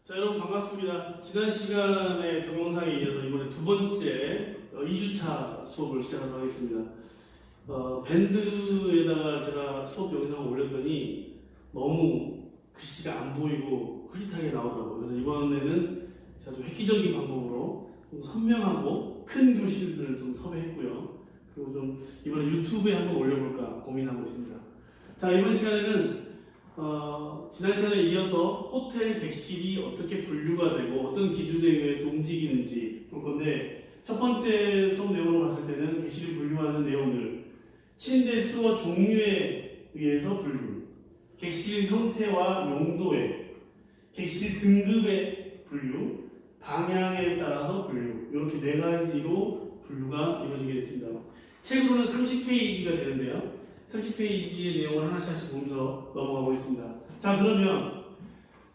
자, 여러분 반갑습니다. 지난 시간의 동영상에 이어서 이번에 두 번째 2주차 수업을 시작하도록 하겠습니다. 밴드에다가 제가 수업 영상을 올렸더니 너무 글씨가 안 보이고 흐릿하게 나오더라고요. 그래서 이번에는 제가 좀 획기적인 방법으로 좀 선명하고 큰 교실들을 좀 섭외했고요. 그리고 좀 이번에 유튜브에 한번 올려볼까 고민하고 있습니다. 자, 이번 시간에는 지난 시간에 이어서 호텔 객실이 어떻게 분류가 되고 어떤 기준에 의해서 움직이는지 볼 건데, 첫 번째 수업 내용으로 봤을 때는 객실을 분류하는 내용들, 침대 수와 종류에 의해서 분류, 객실 형태와 용도에, 객실 등급의 분류, 방향에 따라서 분류, 이렇게 네 가지로 분류가 이루어지게 됐습니다. 책으로는 30페이지가 되는데요. 30페이지의 내용을 하나씩 보면서 넘어가 보겠습니다. 자, 그러면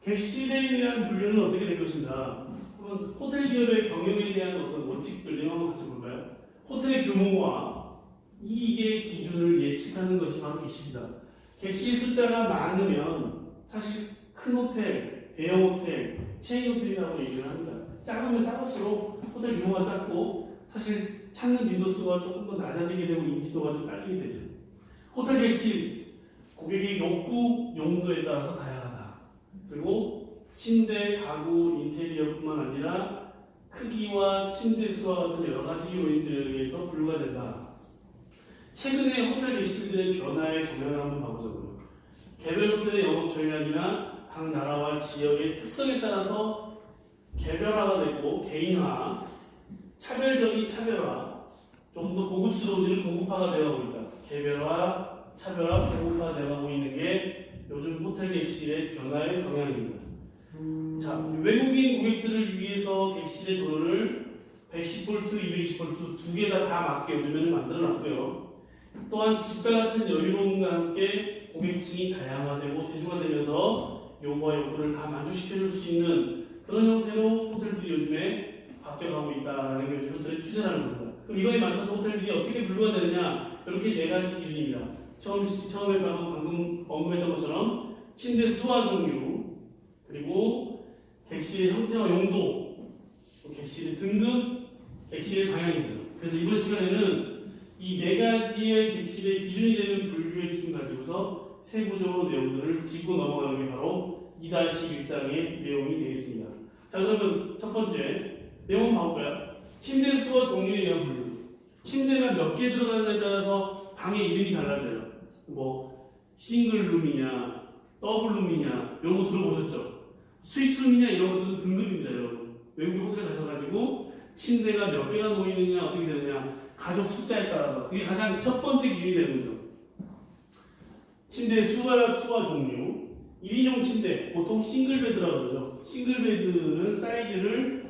객실에 대한 분류는 어떻게 될 것인가? 그러면 호텔 기업의 경영에 대한 어떤 원칙들 내용 한번 같이 볼까요? 호텔의 규모와 이익의 기준을 예측하는 것이 바로 객실이다. 객실 숫자가 많으면 사실 큰 호텔, 대형 호텔, 체인 호텔이라고 얘기를 합니다. 작으면 작을수록 호텔 규모가 작고 사실 찾는 빈도수가 조금 더 낮아지게 되고 인지도가 좀 딸리게 되죠. 호텔 객실, 고객의 욕구, 용도에 따라서 다양하다. 그리고 침대, 가구, 인테리어뿐만 아니라 크기와 침대 수와 같은 여러 가지 요인들에 의해서 분류가 된다. 최근에 호텔 객실들의 변화에 경향을 한번 봐보자고요. 개별 호텔의 영업 전략이나 각 나라와 지역의 특성에 따라서 개별화가 되고 개인화, 차별적인 차별화, 좀 더 고급스러워지는 고급화가 되어가고 있다. 개별화, 차별화, 고급화 되어가고 있는 게 요즘 호텔 객실의 변화의 경향입니다. 자, 외국인 고객들을 위해서 객실의 전원을 110V, 220V 두 개가 다 맞게 요즘에는 만들어놨고요. 또한 집과 같은 여유로움과 함께 고객층이 다양화되고 대중화되면서 요구와 욕구를 다 만족시켜줄 수 있는 그런 형태로 호텔들이 요즘에 바뀌어가고 있다는 게 요즘 호텔의 추세라는 겁니다. 그럼 이거에 맞춰서 호텔들이 어떻게 분류가 되느냐? 이렇게 네 가지 기준입니다. 처음에 방금 언급했던 것처럼 침대 수와 종류, 그리고 객실의 형태와 용도, 객실의 등급, 객실의 방향입니다. 그래서 이번 시간에는 이 네 가지의 객실의 기준이 되는 분류의 기준 가지고서 세부적으로 내용들을 짚고 넘어가는 게 바로 2-1장의 내용이 되겠습니다. 자, 그러면 첫 번째 내용 봐볼까요? 침대 수와 종류에 의한 분류. 침대가 몇 개 들어가느냐에 따라서 방의 이름이 달라져요. 뭐 싱글룸이냐, 더블룸이냐 이런 거 들어보셨죠? 스위트룸이냐 이런 것들은 등급입니다, 여러분. 외국 호텔 가셔가지고 침대가 몇 개가 놓이느냐 어떻게 되느냐 가족 숫자에 따라서 그게 가장 첫 번째 기준이 되는 거죠. 침대 수와 종류. 1인용 침대 보통 싱글베드라고 그러죠. 싱글베드는 사이즈를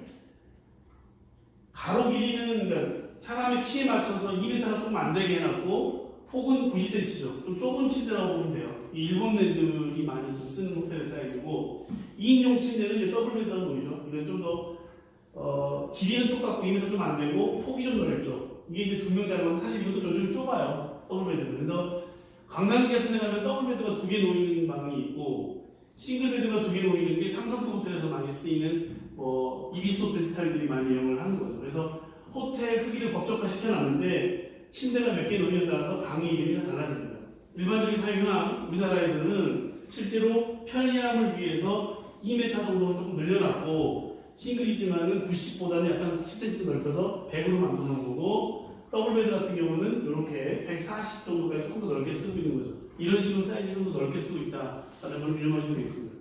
가로 길이는 그러니까 사람의 키에 맞춰서 2m가 조금 안 되게 해놨고 폭은 90cm죠. 좀 좁은 침대라고 보면 돼요. 이 일본 애들이 많이 좀 쓰는 호텔의 사이즈고, 2인용 침대는 이제 더블베드라고 보이죠. 이건 좀 더 길이는 똑같고 2m 좀 안 되고 폭이 좀 넓죠. 이게 이제 두 명 자면 사실 이것도 요즘 좁아요. 더블베드는. 그래서 관광지 같은 데 가면 더블베드가 두 개 놓이는 방이 있고 싱글베드가 두 개 놓이는 게 삼성급 호텔에서 많이 쓰이는 이비스 호텔 스타일들이 많이 이용을 하는 거죠. 그래서 호텔 크기를 법적화 시켜놨는데 침대가 몇 개 놓이냐에 따라서 방의 이름이 달라집니다. 일반적인 사유나 우리나라에서는 실제로 편리함을 위해서 2m 정도 조금 늘려놨고 싱글이지만은 90보다는 약간 10cm 넓혀서 100으로 만들어 놓은 거고, 더블베드 같은 경우는 이렇게 140 정도까지 조금 더 넓게 쓰고 있는 거죠. 이런 식으로 사이즈를 좀 더 넓게 쓰고 있다. 다들 그걸 유념하시면 되겠습니다.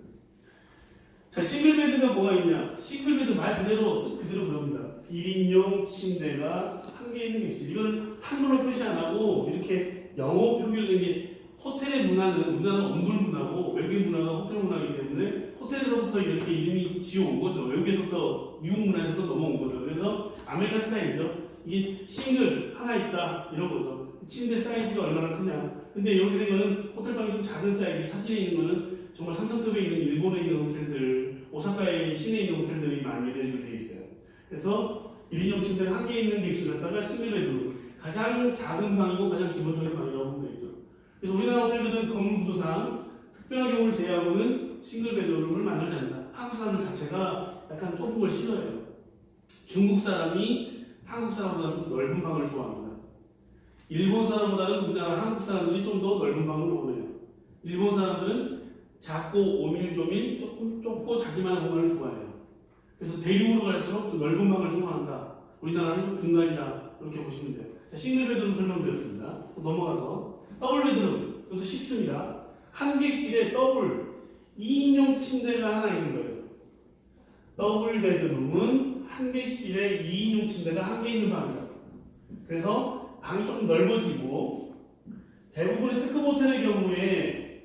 자, 싱글베드가 뭐가 있냐? 싱글베드 말 그대로 그겁니다. 1인용 침대가 한 개 있는 객실. 이걸 한글로 표시 안 하고 이렇게 영어 표기를 낸 게, 호텔의 우리나라는 언글 문화고 외국인 문화가 호텔 문화이기 때문에 호텔에서부터 이렇게 이름이 지어온 거죠. 외국에서부터 미국 문화에서부터 넘어온 거죠. 그래서 아메리칸 스타일이죠. 이게 싱글 하나 있다 이런 거죠. 침대 사이즈가 얼마나 크냐. 근데 이렇게 되면은 호텔방이 좀 작은 사이즈, 사진에 있는 거는 정말 삼성급에 있는 일본에 있는 호텔들, 오사카의 시내에 있는 호텔들이 많이 이래주게 돼 있어요. 그래서 1인용 침대가 한 개 있는 객실 갖다가 싱글베드, 가장 작은 방이고 가장 기본적인 방이라고 보면 되겠죠. 그래서 우리나라 호텔들은 건물 구조상 특별한 경우를 제외하고는 싱글베드룸을 만들지 않는다. 한국 사람들 자체가 자체가 약간 좁은 걸 싫어해요. 중국 사람이 한국 사람보다 좀 넓은 방을 좋아합니다. 일본 사람보다는 우리나라 한국 사람들이 좀 더 넓은 방을 원해요. 일본 사람들은 작고 오밀조밀 조금 좁고 자기만의 공간을 좋아해요. 그래서 대륙으로 갈수록 좀 넓은 방을 좋아한다. 우리나라는 좀 중간이다. 이렇게 보시면 돼요. 자, 싱글 베드룸 설명드렸습니다. 또 넘어가서 더블 베드룸 이것도 쉽습니다. 한 객실에 더블 2인용 침대가 하나 있는 거예요. 더블 베드룸은 한 객실에 2인용 침대가 한 개 있는 방이다. 그래서 방이 조금 넓어지고 대부분의 특급 호텔의 경우에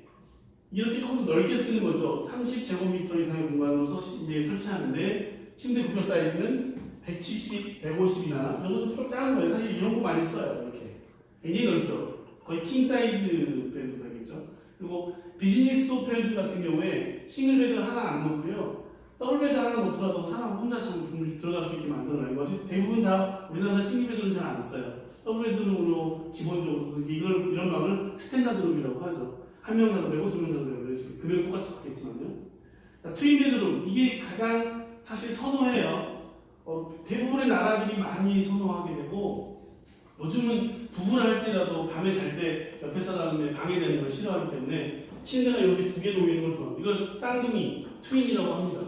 이렇게 조금 더 넓게 쓰는 거죠. 30제곱미터 이상의 공간으로 이제 설치하는데 침대 구조 사이즈는 170, 150이나 이것도 좀 작은 거예요. 사실 이런 거 많이 써요. 이렇게 굉장히 넓죠. 거의 킹 사이즈 베드 되겠죠. 그리고 비즈니스 호텔 같은 경우에 싱글 베드 하나 안 놓고요. 더블 베드 하나 놓더라도 사람 혼자 참 들어갈 수 있게 만들어낸 거지. 대부분 다 우리나라 싱글 베드룸 잘 안 써요. 더블 베드룸으로 기본적으로 이런 방을 스탠다드 룸이라고 하죠. 한 명 정도 되고 두 명 정도 되고 금액 똑같이 받겠지만요. 트윈 베드룸 이게 가장 사실 선호해요. 대부분의 나라들이 많이 선호하게 되고 요즘은 부부라 할지라도 밤에 잘 때 옆에 사람의 방해되는 걸 싫어하기 때문에 침대가 이렇게 두 개 놓이는 걸 좋아합니다. 이걸 쌍둥이 트윈이라고 합니다.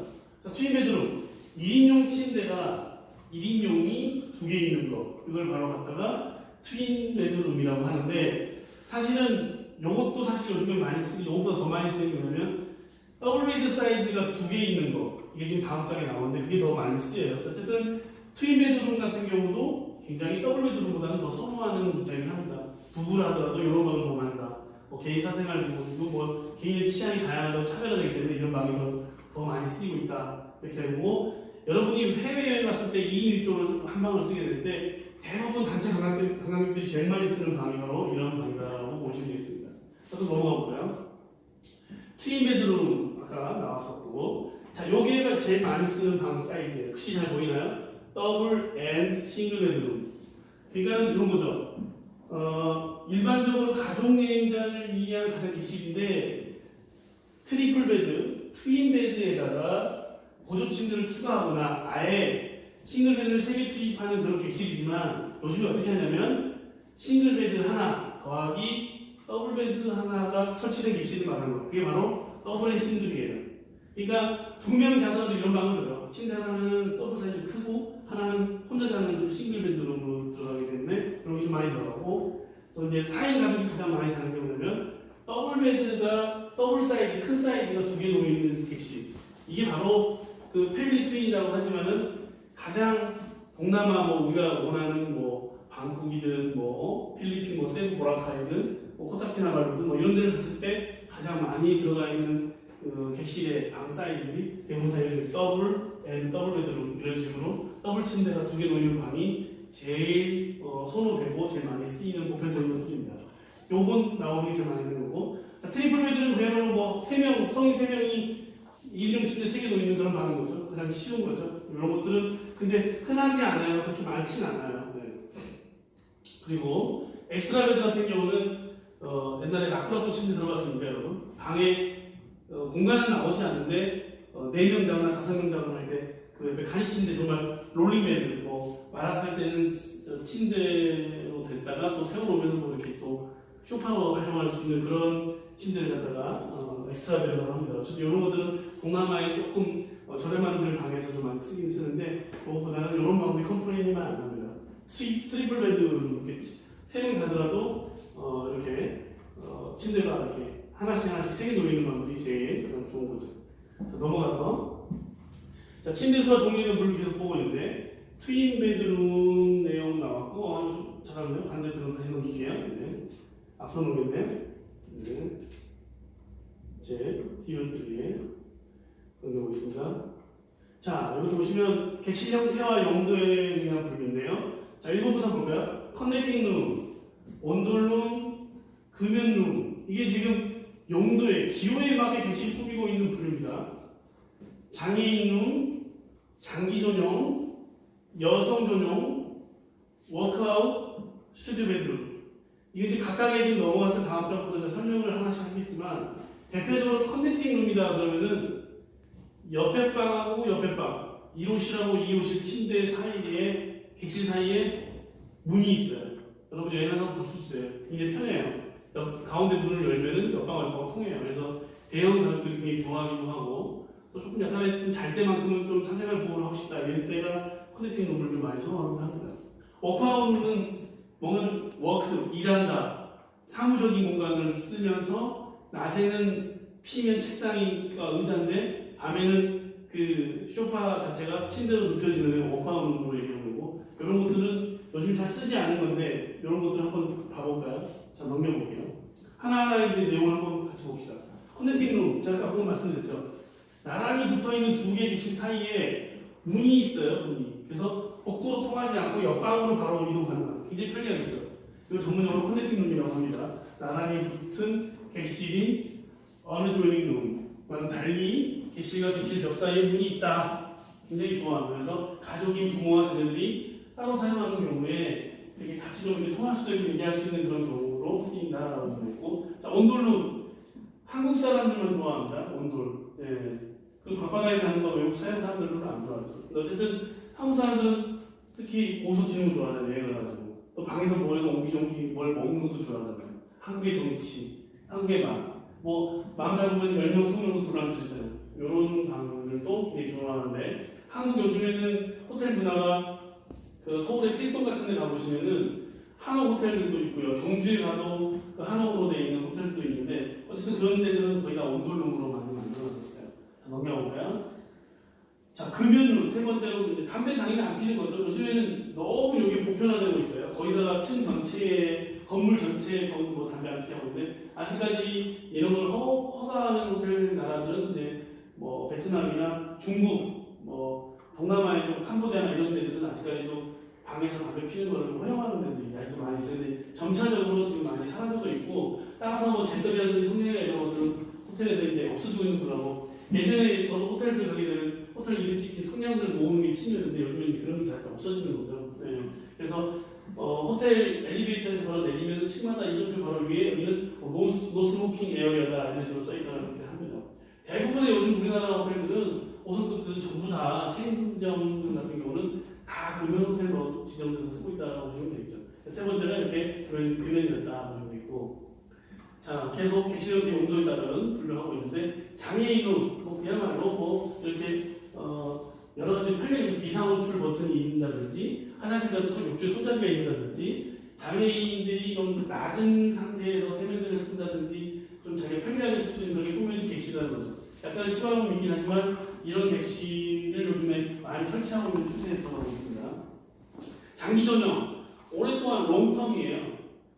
자, 트윈 베드룸 1인용 침대가 1인용이 두 개 있는 거 이걸 바로 갖다가 트윈 베드룸이라고 하는데 사실은 이것도 사실 요즘에 많이 쓰기 이것보다 더 많이 쓰는 게 뭐냐면 더블 베드 사이즈가 두 개 있는 거 이게 지금 다음 장에 나오는데 그게 더 많이 쓰여요. 어쨌든 트윈 베드룸 같은 경우도 굉장히 더블 베드룸보다는 더 선호하는 입장이긴 합니다. 부부라 하더라도 이런 방을 더 많다. 개인 사생활 부분이고 개인의 취향이 다양하다고 차별화 되기 때문에 이런 방이 더 많이 쓰이고 있다. 이렇게 되고 여러분이 해외여행 갔을 때 2인 1조로 한 방을 쓰게 될 때 대부분 단체 관광객들이 제일 많이 쓰는 방이 바로 이런 방이라고 보시면 되겠습니다. 또 넘어가 볼까요? 트윈 베드룸 아까 나왔었고 자 여기가 제일 많이 쓰는 방 사이즈예요. 혹시 잘 보이나요? 더블 앤 싱글 베드룸 그러니까 이런 거죠. 일반적으로 가족 여행자를 위한 가장 객실인데 트리플 베드, 트윈 베드에다가 보조 침대를 추가하거나 아예 싱글 베드를 3개 투입하는 그런 객실이지만 요즘에 어떻게 하냐면 싱글 베드 하나 더하기 더블 베드 하나가 설치된 객실을 말하는 거예요. 그게 바로 더블 앤 싱글이에요. 그러니까 두 명 자더라도 이런 방을 줘요. 침대 하나는 더블 사이즈 크고 하나는 혼자 자는 싱글 베드룸으로 들어가기 때문에 그런 게 좀 많이 들어가고 또 이제 4인 가족이 가장 많이 자는 게 뭐냐면 더블 베드가 더블 사이즈 큰 사이즈가 두 개 놓이는 객실 이게 바로 그 패밀리 트윈이라고 하지만은 가장 동남아 우리가 원하는 방콕이든 필리핀 세부 보라카이든 코타키나발루든 이런 데를 갔을 때 가장 많이 들어가 있는 그 객실의 방 사이즈들이 대부분 다 이렇게 더블 베드룸 이런 식으로 더블 침대가 두 개 놓이는 방이 제일 선호되고 제일 많이 쓰이는 보편적인 것들입니다. 요건 나오는 게 제일 많이 되는 거고 자, 트리플 베드는 그야말로 3명 성인 3명이 1인용 침대 3개 놓이는 그런 방인 거죠. 가장 쉬운 거죠. 이런 것들은 근데 흔하지 않아요. 그렇게 많진 않아요. 네. 그리고 엑스트라 베드 같은 경우는 옛날에 라쿠라쿠 침대 들어봤습니다, 여러분. 방에 공간은 나오지 않는데 4명 자거나 5명 자거나 할 때 그 옆에 간이 침대 정말 롤링 베드 마라할 때는 침대로 됐다가 또 세워놓으면 이렇게 또 쇼파로 활용할 수 있는 그런 침대를 갖다가 엑스트라 베드라고 합니다. 어쨌든 이런 것들은 동남아에 조금 저렴한 들 방에서 좀 많이 쓰긴 쓰는데 그것보다는 이런 방들이 컴플레인이만 안 합니다. 트리플 베드 이렇게 3명 자더라도 이렇게 침대가 이렇게 하나씩 3개 놓이는 방들이 제일 가장 좋은 거죠. 자, 넘어가서 자 침대 수와 종류는 물론 계속 보고 있는데 트윈 베드룸 내용 나왔고 좀 잘하네요. 반대편으로 다시 넘길게요. 네. 앞으로 넘겼네요. 네. 이제 뒤로 뜨기에 넘겨보겠습니다. 자 이렇게 보시면 객실 형태와 용도에 의한 분류인데요. 자 1번부터 볼까요? 커넥팅 룸, 온돌룸, 금연룸 이게 지금 용도에 기호에 맞게 객실 꾸미고 있는 분류입니다. 장애인룸, 장기 전용, 여성 전용, 워크아웃, 스튜디오 베드룸 이게 이제 각각의 지금 넘어가서 다음 장부터 설명을 하나씩 하겠지만 대표적으로 커넥팅 룸이다 그러면은 옆에 방하고 옆에 방 1호실하고 2호실 침대 사이에 객실 사이에 문이 있어요. 여러분 여행 한번 볼 수 있어요. 굉장히 편해요. 가운데 문을 열면은 옆방과 옆방과 통해요. 그래서 대형 가족들이 굉장히 좋아하기도 하고 또 조금 약간의 좀 잘 때만큼은 좀 사생활 보호를 하고 싶다 이럴 때가 커넥팅 룸을 좀 많이 선호하기도 합니다. 워크아웃은 뭔가 좀 워크, 일한다, 사무적인 공간을 쓰면서 낮에는 피면 책상이니까 의자인데 밤에는 그 소파 자체가 침대로 느껴지는 워크아웃으로 얘기하는 거고 이런 것들은 요즘 잘 쓰지 않는 건데 이런 것들 한번 봐볼까요? 자 넘겨볼게요. 하나하나 이제 내용을 한번 같이 봅시다. 커넥팅 룸 제가 아까 말씀드렸죠. 나란히 붙어있는 두 개의 객실 사이에 문이 있어요. 문이. 그래서 복도로 통하지 않고 옆방으로 바로 이동 가능합니다. 굉장히 편리하겠죠. 이걸 전문용어로 커넥팅 룸이라고 합니다. 나란히 붙은 객실인 어드조이닝 룸과는 달리 객실과 객실 벽 사이에 문이 있다. 굉장히 좋아합니다. 그래서 가족인 부모와 자녀들이 따로 사용하는 경우에 이렇게 같이 좀 이렇게 통할 수 있고 얘기할 수 있는 그런 경우로 쓰인다라고 되어 있고, 자 온돌룸 한국 사람들만 좋아합니다. 온돌. 예. 그 밤바다에 사는 거 외국 서양 사람들은 안 좋아하죠. 근데 어쨌든 한국 사람들은 특히 고소치는 거 좋아하잖아요. 여행을 가지고 또 방에서 모여서 옹기종기 뭘 먹는 것도 좋아하잖아요. 한국의 정치, 한국의 마음 잡으면 10명, 20명도 돌아올 수 있잖아요. 이런 방들도 굉장히 좋아하는데 한국 요즘에는 호텔 문화가 그 서울의 필동 같은 데 가보시면은 한옥 호텔들도 있고요. 경주에 가도 그 한옥으로 되어 있는 호텔도 있는데 어쨌든 그런 데는 거의 다 온돌룸으로 많이 만들어졌어요. 자, 넘겨볼까요? 자, 금연룸 세 번째로 이제 담배 당연히 안 피는 거죠. 요즘에는 너무 이게 보편화되고 있어요. 거기다가 층 전체에 건물 전체에 뭐 담배 안 피게 하고 있는데 아직까지 이런 걸 허가하는 호텔 나라들은 이제 뭐 베트남이나 중국, 뭐 동남아의 좀 캄보디아나 이런 데들은 아직까지도 방에서 담배 피는 걸 좀 허용하는 데들이 아직도 많이 있는데 점차적으로 지금 많이 사라지고 있고 따라서 뭐 젠더라든지 성년이나 이런 것들은 호텔에서 이제 없어지고 있는 거라고. 예전에 저도 호텔들 가게 되면 호텔 이름 찍기 성냥들 모으는 게 취미였는데 요즘은 그런 게 잘 없어지는 거죠. 네. 그래서 호텔 엘리베이터에서 바로 내리면 층마다 인접표 바로 위에 여기는 노 스모킹 에어리어다 이런 식으로 써있다고 그렇게 합니다. 대부분의 요즘 우리나라 호텔들은 5성급들은 전부 다 체인점 같은 경우는 다 금연 호텔로 지정돼서 쓰고 있다고 보시면 되겠죠. 세 번째는 이렇게 금연이었다 보시면 되고, 자 계속 객실형태 용도에 따른 분류하고 있는데 장애인은 뭐 그야말로 뭐 이렇게 여러 가지 편리하게 비상호출 버튼이 있다든지 화장실 같은 욕조에 손잡이가 있다든지 장애인들이 좀 낮은 상태에서 세면대를 쓴다든지 좀 자기가 편리하게 쓸 수 있는 그런 꾸며진 객실이라는 거죠. 약간 추가로 있긴 하지만 이런 객실을 요즘에 많이 설치하고 있는 추세에 들어가고 있습니다. 장기 전용 오랫동안 롱텀이에요.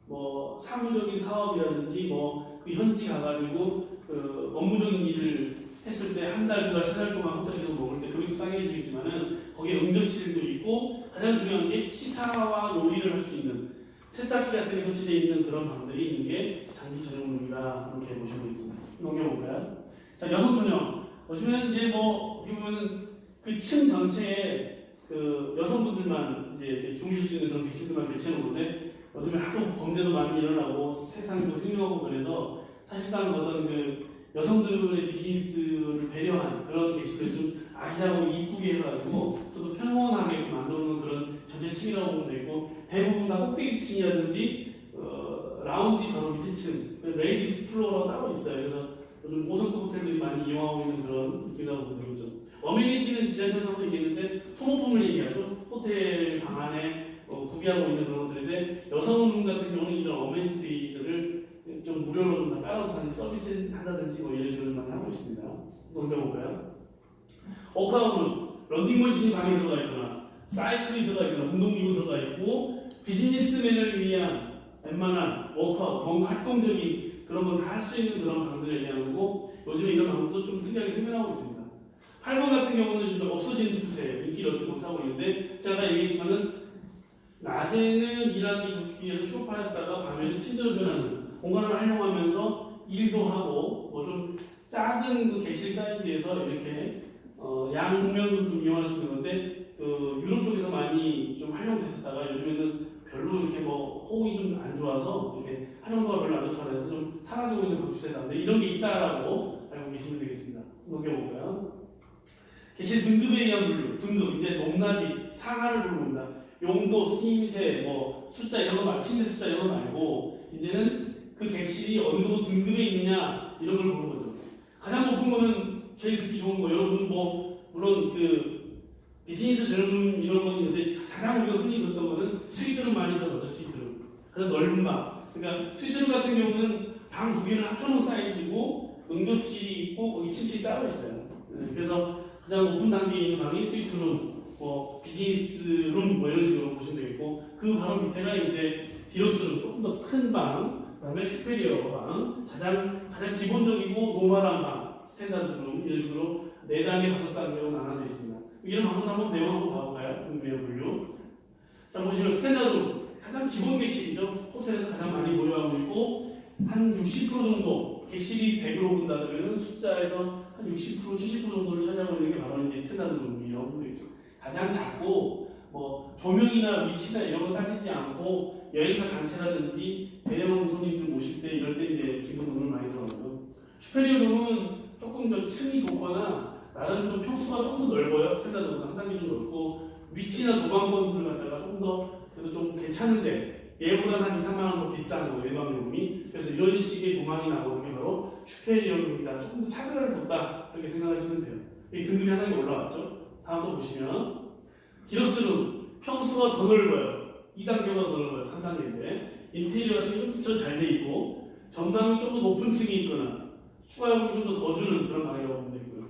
뭐 사무적인 사업이라든지 뭐 그 현지 가가지고 그 업무적인 일을 했을 때 한 달, 두 달, 세 달 동안 호텔에서 먹을 때 금액도 싸게 해주겠지만은 거기에 응접실도 있고 가장 중요한 게 치사와 요리를 할 수 있는 세탁기 같은 게 설치되어 있는 그런 방들이 있는 게 장기 전용룸이다 이렇게 보시면 되겠습니다. 넘겨볼까요? 자 여성 전용 요즘에는 이제 뭐 어떻게 보면 그 층 전체에 그 여성분들만 이제 이렇게 주무실 수 있는 그런 객실들만 배치해 놓는데 요즘에 하도 범죄도 많이 일어나고 세상이 또 흉흉하고 그래서 사실상 어떤 그 여성들의 비즈니스를 배려한 그런 객실을 좀 아기자고 이쁘게 해가지고 좀 편안하게 만들어놓은 그런 전체 층이라고 보면 되고 대부분 다 꼭대기층이라든지 라운지 바로 밑에 층 레이디스 플로어가 따로 있어요. 그래서 요즘 5성급 호텔들이 많이 이용하고 있는 그런 느낌이라고 보면 되죠. 어메니티는 지하철에서도 얘기했는데 소모품을 얘기하죠. 호텔 방 안에 구비하고 있는 그런 것들인데 여성분 같은 경우는 이런 어메니티들을 좀 무료로 좀 깔아놓다든지 서비스 한다든지 뭐 이런 식으로 많이 하고 있습니다. 넘겨볼까요? 워크아웃은 런닝머신이 방에 들어가 있거나 사이클이 들어가 있거나 운동기구 들어가 있고 비즈니스맨을 위한 웬만한 워크아웃, 뭔가 활동적인 그런 걸 다 할 수 있는 그런 방들을 얘기하는 거고 요즘에 이런 방도 좀 특이하게 생겨나고 있습니다. 8번 같은 경우는 요즘 없어지는 추세예요. 인기를 얻지 못하고 있는데 제가 다 얘기했지만은 낮에는 일하기 좋기 위해서 소파에다가 밤에는 침대를 공간을 활용하면서 일도 하고 뭐 좀 작은 그 객실 사이즈에서 이렇게 양면도 좀 이용할 수 있는 건데 그 유럽 쪽에서 많이 좀 활용됐었다가 요즘에는 별로 이렇게 뭐 호응이 좀 안 좋아서 이렇게 활용도가 별로 안 좋다고 해서 좀 사라지고 있는 그런 추세다. 근데 이런 게 있다라고 알고 계시면 되겠습니다. 넘겨볼까요? 객실 등급에 의한 분류, 등급 이제 높낮이 상하를 부릅니다. 용도, 쓰임새, 뭐 숫자 이런 거 말고 침대 숫자 이런 거 말고 이제는 그 객실이 어느 정도 등급에 있느냐 이런 걸 보는 거죠. 가장 높은 거는 제일 듣기 좋은 거. 여러분 뭐 물론 그 비즈니스 전문 이런 건 있는데 가장 우리가 흔히 듣던 거는 스위트룸 많이 들어봤죠. 스위트룸. 가장 넓은 방. 그러니까 스위트룸 같은 경우는 방 두 개를 합쳐놓은 사이즈고 응접실이 있고 거기 침실이 따로 있어요. 그래서 가장 높은 단계에 있는 방이 스위트룸, 뭐 비즈니스룸 뭐 이런 식으로 보시면 되겠고 그 바로 밑에가 이제 디럭스룸 조금 더 큰 방, 그다음에 슈페리어 방, 가장 기본적이고 노멀한 방, 스탠다드룸 이런 식으로 4단계, 5단계로 나눠져 있습니다. 이런 방법 한번 내용 한번 봐볼까요? 등급의 분류. 자 보시면 스탠다드룸 가장 기본 객실이죠. 호텔에서 가장 많이 모여하고 있고 한 60% 정도 객실이 100으로 본다면 숫자에서 한 60%, 70% 정도를 차지하고 있는 게 바로 이제 스탠다드룸이라고 보이죠. 가장 작고 뭐 조명이나 위치나 이런 거 따지지 않고 여행사 단체라든지 대형 손님들 모실 때 이럴 때 이제 기본 돈을 많이 들어가고요. 슈페리어룸은 조금 더 층이 좋거나 나름 좀 평수가 조금 더 넓어요. 스탠다드보다 한 단계 좀 넓고 위치나 조망권들 갖다가 조금 더 그래도 좀 괜찮은데 얘보다는 한 2, 3만 원 더 비싼 거예요. 외곽룸이. 그래서 이런 식의 조망이 나오는 게 바로 슈페리어룸이다. 조금 더 차별화를 뒀다 이렇게 생각하시면 돼요. 이 등급이 한 단계 올라왔죠. 다음 또 보시면 디럭스룸 평수가 더 넓어요. 2단계보다 더 넓어요. 3단계인데 인테리어 같은 게 좀 잘 돼 있고 전방이 좀 더 높은 층이 있거나 추가 요금을 좀 더 주는 그런 방이라고 보면 되고요.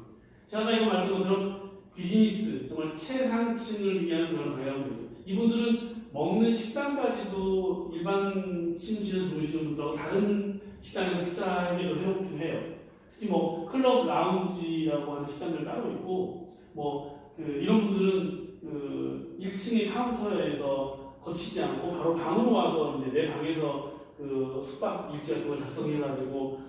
제가 아까 이거 말했던 것처럼 비즈니스 정말 최상층을 위한 그런 방이라고 보면 되죠. 이분들은 먹는 식당까지도 일반 침실에서 주무시는 분들하고 다른 식당에서 식사하기도 해놓긴 해요. 특히 뭐 클럽 라운지라고 하는 식당들 따로 있고 뭐 이런 분들은 1층의 카운터에서 거치지 않고 바로 방으로 와서 이제 내 방에서 숙박 일지 같은 걸 작성해가지고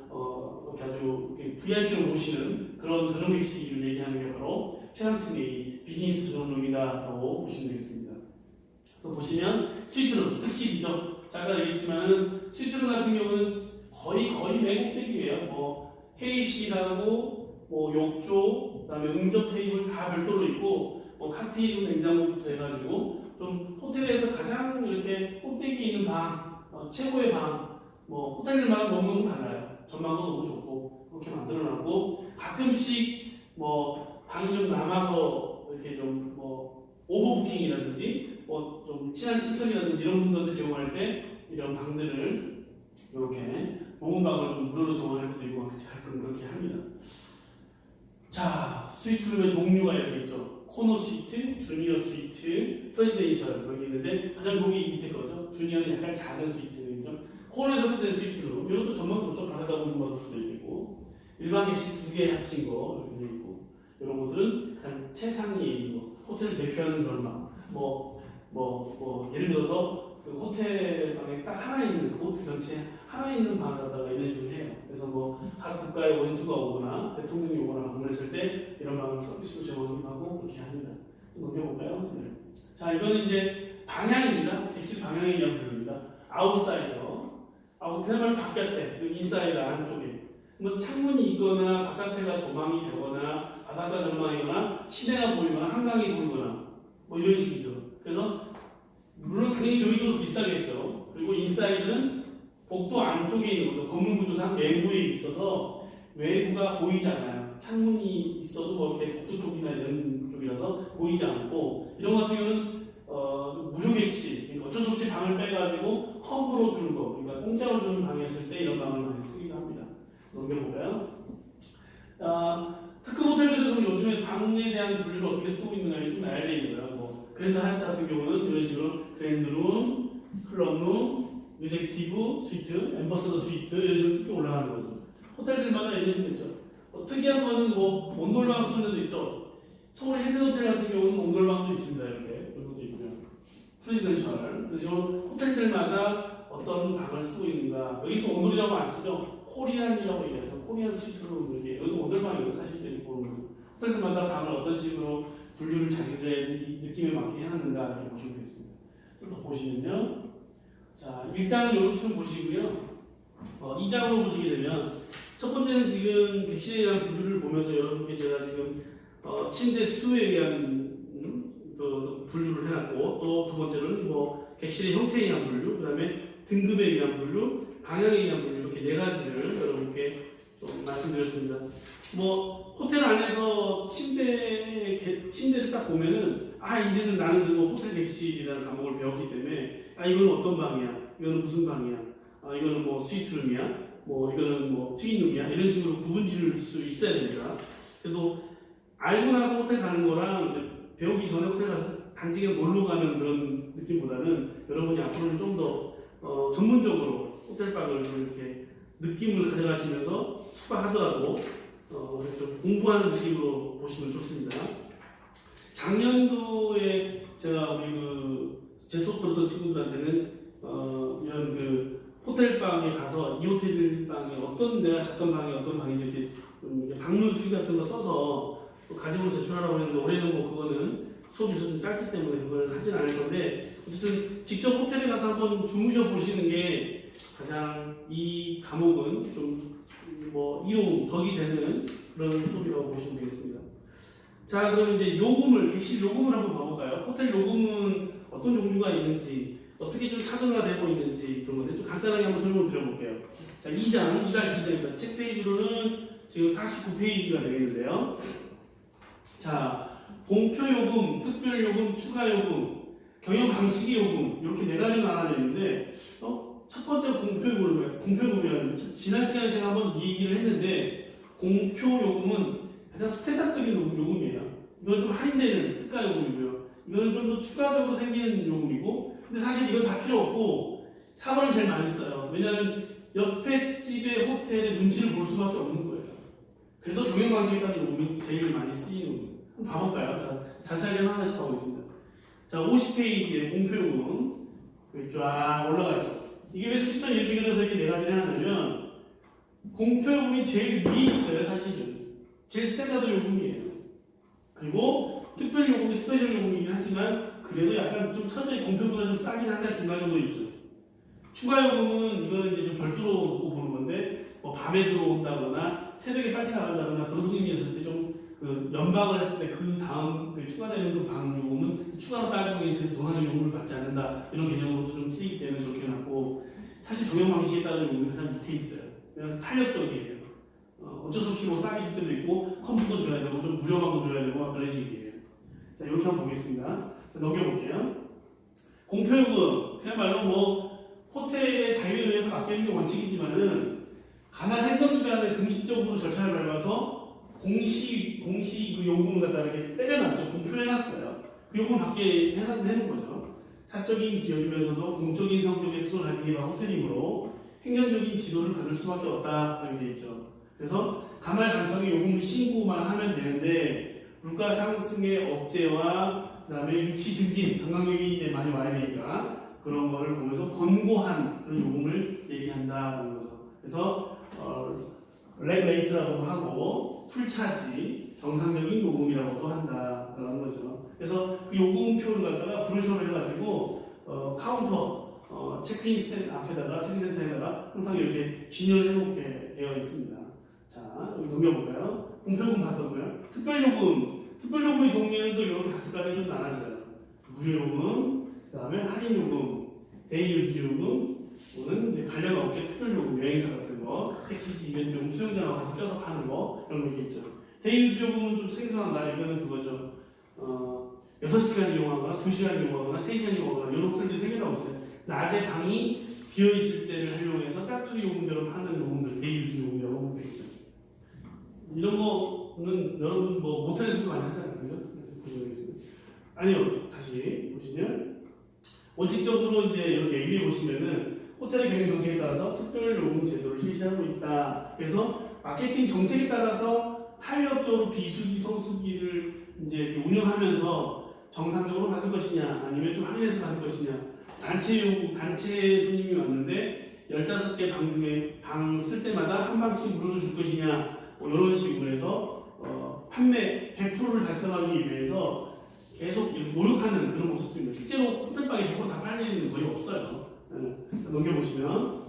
이렇게 아주 VIP로 모시는 그런 전용 객실을 얘기하는 게 바로 최상층의 비즈니스 전용룸이다라고 보시면 되겠습니다. 또 보시면 스위트룸 특식이죠. 아까 얘기했지만은 스위트룸 같은 경우는 거의 매국댁이에요. 뭐 회의실하고 뭐 욕조, 그다음에 응접 테이블 다 별도로 있고 뭐 칵테일 냉장고부터 해가지고 좀 호텔에서 가장 이렇게 꼭대기 있는 방, 최고의 방, 뭐 호텔들마다 너무 달라요. 전망도 너무 좋고 그렇게 만들어놨고 가끔씩 뭐 방이 좀 남아서 이렇게 좀 뭐 오버부킹이라든지 뭐 좀 친한 친척이라든지 이런 분들한테 제공할 때 이런 방들을 이렇게 좋은 방을 좀 무료로 제공할 때도 있고 가끔 그렇게 합니다. 자, 스위트룸의 종류가 이렇게 있죠. 코너 스위트, 주니어 스위트, 프레지덴셜 이렇게 있는데 가장 좋은 게 밑에 거죠. 주니어는 약간 작은 스위트죠. 코너에 설치된 스위트룸 이것도 전망 좋죠. 바다다 보는 거 수도 있고 일반 객실 2개 합친 거 이렇게 있고 이런 것들은 가장 최상위에 있는 거. 호텔을 대표하는 그런 방. 예를 들어서 그 호텔 방에 딱 하나 있는 그 호텔 전체 하나 있는 방을 갖다가 이런 식으로 해요. 그래서 뭐 각 국가의 원수가 오거나 대통령이 오거나 방문했을 때 이런 방을 서비스로 제공하고 그렇게 합니다. 넘겨볼까요? 네. 자, 이거는 이제 방향입니다. 객실 방향에 의한 분류입니다. 아웃사이더. 그야말로 바깥에, 인사이더 안쪽에. 뭐 창문이 있거나 바깥에가 조망이 되거나 바닷가 전망이거나 시내가 보이거나 한강이 보이거나 뭐 이런 식이죠. 그래서 물론 당연히 여기도 비싸겠죠. 그리고 인사이드는 복도 안쪽에 있는 거죠. 건물 구조상 내부에 있어서 외부가 보이지 않아요. 창문이 있어도 뭐 이렇게 복도 쪽이나 이런 쪽이라서 보이지 않고 이런 것 같은 경우는 무료 객실, 그러니까 어쩔 수 없이 방을 빼가지고 컵으로 주는 거, 그러니까 공짜로 주는 방이었을 때 이런 방을 많이 쓰기도 합니다. 넘겨볼까요? 특급 호텔들은 요즘에 방에 대한 분류를 어떻게 쓰고 있는가에 좀 나열되어 있는 거예요. 뭐 그랜드 하얏트 같은 경우는 이런 식으로 그랜드룸, 클럽룸, 유젝티브 스위트, 엠버서더 스위트 이런 식으로 쭉 올라가는 거죠. 호텔들마다 이런 식으로 있죠. 특이한 거는 뭐 온돌방 쓰는 데도 있죠. 서울 힐튼 호텔 같은 경우는 온돌방도 있습니다. 이렇게 이런 것도 있고요. 프레지던셜 그래서 호텔들마다 어떤 방을 쓰고 있는가. 여기 또 온돌이라고 안 쓰죠. 코리안이라고 얘기하죠. 코리안 스위트룸 이게 여기 온돌방이고 사실들이 보는 호텔들마다 방을 어떤 식으로 분류를 자기들의 느낌에 맞게 해놨는가 이렇게 보시면 되겠습니다. 좀 더 보시면요. 자, 1장은 이렇게 좀 보시고요. 2장으로 보시게 되면 첫 번째는 지금 객실에 대한 분류를 보면서 여러분께 제가 지금 침대 수에 의한 그 분류를 해놨고, 또 두 번째로는 뭐 객실의 형태에 의한 분류, 그다음에 등급에 의한 분류, 방향에 의한 분류, 이렇게 네 가지를 여러분께 좀 말씀드렸습니다. 뭐 호텔 안에서 침대를 딱 보면은 이제는 나는 그거 호텔 객실이라는 과목을 배웠기 때문에 이거는 어떤 방이야, 이거는 무슨 방이야, 이거는 뭐 스위트룸이야, 뭐 이거는 뭐 트윈룸이야, 이런 식으로 구분 지을 수 있어야 됩니다. 그래도 알고 나서 호텔 가는 거랑 배우기 전에 호텔 가서 단지에 놀러 가는 그런 느낌보다는 여러분이 앞으로는 좀 더 전문적으로 호텔방을 좀 이렇게 느낌을 가져가시면서 숙박하더라도 좀 공부하는 느낌으로 보시면 좋습니다. 작년도에 제가 우리 제 수업 들었던 친구들한테는 이런 그 호텔방에 가서 이 호텔방에 어떤 내가 잤던 방이 어떤 방인지 이렇게 좀 방문 수기 같은 거 써서 가지고 제출하라고 했는데 올해는 뭐 그거는 수업이 좀 짧기 때문에 그걸 하진 않을 건데 어쨌든 직접 호텔에 가서 한번 주무셔 보시는 게 가장 이 과목은 좀 뭐 이용 덕이 되는 그런 수업이라고 보시면 되겠습니다. 자, 그럼 이제 객실 요금을 한번 봐볼까요? 호텔 요금은 어떤 종류가 있는지, 어떻게 좀 차등화되고 있는지 그런 건데 좀 간단하게 한번 설명을 드려볼게요. 자, 2장, 2-2장입니다. 책 페이지로는 지금 49페이지가 되겠는데요. 자, 공표 요금, 특별 요금, 추가 요금, 경영 방식의 요금 이렇게 네 가지로 나눠져 있는데 첫 번째 공표요금이라는 지난 시간에 제가 한번 이 얘기를 했는데 공표 요금은 가장 스탠다드적인 요금이에요. 이건 좀 할인되는 특가 요금이고요. 이거는 좀 더 추가적으로 생기는 요금이고, 근데 사실 이건 다 필요 없고 4번을 제일 많이 써요. 왜냐하면 옆에 집의 호텔의 눈치를 볼 수밖에 없는 거예요. 그래서 경영 방식에 따른 요금이 제일 많이 쓰이는 거예요. 한번 봐볼까요? 자세하게 하나씩 봐보겠습니다. 자, 50페이지에 공표 요금 여기 쫙 올라가죠. 이게 왜 수익성 이렇게 그려서 이렇게 네 가지를 하냐면 공표 요금이 제일 위에 있어요. 사실은 제일 스탠다드 요금이에요. 그리고 특별 요금이 스페셜 요금이긴 하지만 그래도 약간 좀 천천히 공표보다 좀 싸긴 한데 중간 정도 있죠. 추가 요금은 이거는 이제 좀 별도로 놓고 보는 건데 뭐 밤에 들어온다거나 새벽에 빨리 나간다거나 그런 손님이었을 때 좀 그 연방을 했을 때 그 다음 추가되는 그 방 요금은 추가로 따지고 제 동안의 요금을 받지 않는다 이런 개념으로도 좀 쓰이기 때문에 저렇게 해놨고, 사실 경영 방식에 따른 요금이 가장 밑에 있어요. 그냥 탄력적이에요. 어쩔 수 없이 뭐 싸게 줄 때도 있고 컴퓨터 줘야 되고 좀 무료한 거 줘야 되고 막 그런 식이에요. 자, 이렇게 한번 보겠습니다. 자, 넘겨볼게요. 공표요금 그야말로 뭐 호텔의 자유에 의해서 맡기는 게 원칙이지만은 가난 행정기관의 공식적으로 절차를 밟아서 공식 그 요금을 갖다 이렇게 때려놨어요. 공표해놨어요. 그 요금 받게 해놓은 거죠. 사적인 기업이면서도 공적인 성격의 특성을 가진 게 바로 호텔이므로 행정적인 지도를 받을 수밖에 없다 이렇게 돼 있죠. 그래서 가말간청의 요금을 신고만 하면 되는데 물가 상승의 억제와 그다음에 유치 증진, 관광객이 이제 많이 와야 되니까 그런 거를 보면서 권고한 그런 요금을 얘기한다는 거죠. 그래서 렉레이트라고도 하고 풀차지, 정상적인 요금이라고도 한다라는 거죠. 그래서 그 요금표를 갖다가 브로셔를 해가지고 카운터 체크인 앞에다가 체크센터에다가 항상 이렇게 진열을 해놓게 되어 있습니다. 자, 여기 넘겨볼까요? 공표요금 봤었고요. 특별요금의 종류에는 또 이렇게 5가지 좀 나눠져요. 무료요금, 그 다음에 할인요금, 데이유즈요금, 또는 이제 관련 업계 특별요금, 여행사 같은 거, 패키지 이벤트 요금, 수영장하고 같이 껴서 파는 거, 이런 거 있겠죠. 데이유즈요금은 좀 생소한다. 이거는 그거죠. 6시간 이용하거나, 2시간 이용하거나, 3시간 이용하거나, 이런 호텔들이 3개나 있어요. 낮에 방이 비어있을 때를 활용해서 짜투리 요금대로 파는 요금들, 데이유즈요금이라고 보면 되겠죠. 이런 거는 여러분 뭐 모텔에서도 많이 하잖아요. 그죠? 보시겠습니다. 아니요. 다시 보시면 원칙적으로 이제 이렇게 위에 보시면은 호텔의 경영 정책에 따라서 특별 요금 제도를 실시하고 있다. 그래서 마케팅 정책에 따라서 탄력적으로 비수기, 성수기를 이제 운영하면서 정상적으로 받을 것이냐, 아니면 좀 할인해서 받을 것이냐. 단체 손님이 왔는데 15개 방 중에 방 쓸 때마다 한 방씩 물어줄 것이냐. 뭐 이런 식으로 해서 판매 100%를 달성하기 위해서 계속 이렇게 노력하는 그런 모습도 있는데 실제로 호텔방이 100%다 팔리는 건 거의 없어요. 자, 넘겨보시면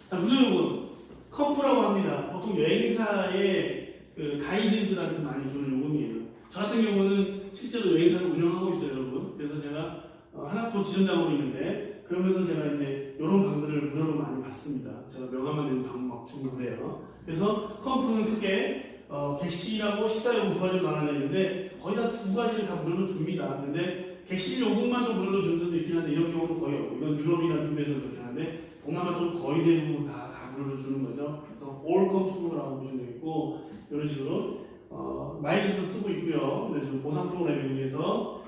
자, 무료요금 커프라고 합니다. 보통 여행사의 그 가이드들한테 많이 주는 요금이에요. 저 같은 경우는 실제로 여행사를 운영하고 있어요, 여러분. 그래서 제가 하나투어 지점장으로 있는데 그러면서 제가 이제 이런 방들을 무료로 많이 받습니다. 제가 명함만 내는 방 막 주고 그래요. 그래서 컴프는 크게 객실하고 식사요금 두 가지로 나눠져 있는데 거의 다 두 가지를 다 무료로 줍니다. 근데 객실 요금만도 무료로 주는 데도 있긴 한데 이런 경우는 거의 없고 이건 유럽이나 미국에서 그렇게 하는데 동남아 쪽 거의 대부분 다 무료로 주는 거죠. 그래서 올 컴프라고 보시면 되겠고 이런 식으로 마일리지도 쓰고 있고요. 그래서 보상 프로그램에 의해서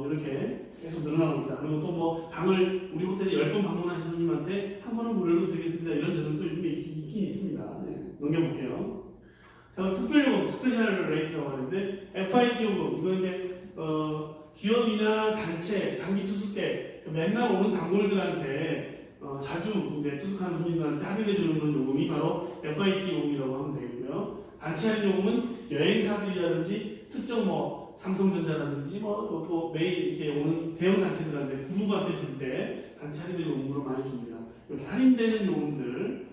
이렇게 계속 늘어나고 있다. 그리고 또 뭐 방을 우리 호텔에 10번 방문하신 손님한테 한 번은 무료로 드리겠습니다. 이런 제도도 요즘에 있긴 있습니다. 네, 넘겨볼게요. 자, 특별요금 스페셜 레이트라고 하는데 FIT 요금 이거 이제 기업이나 단체, 장기 투숙객 맨날 오는 단골들한테 자주 이제 투숙하는 손님들한테 할인해주는 그런 요금이 바로 FIT 요금이라고 하면 되겠고요. 단체 할인 요금은 여행사들이라든지 특정 뭐 삼성전자라든지 또 매일 이렇게 오는 대형 단체들한테 그룹한테 줄 때 단체 할인 요금으로 많이 줍니다. 이렇게 할인되는 요금들,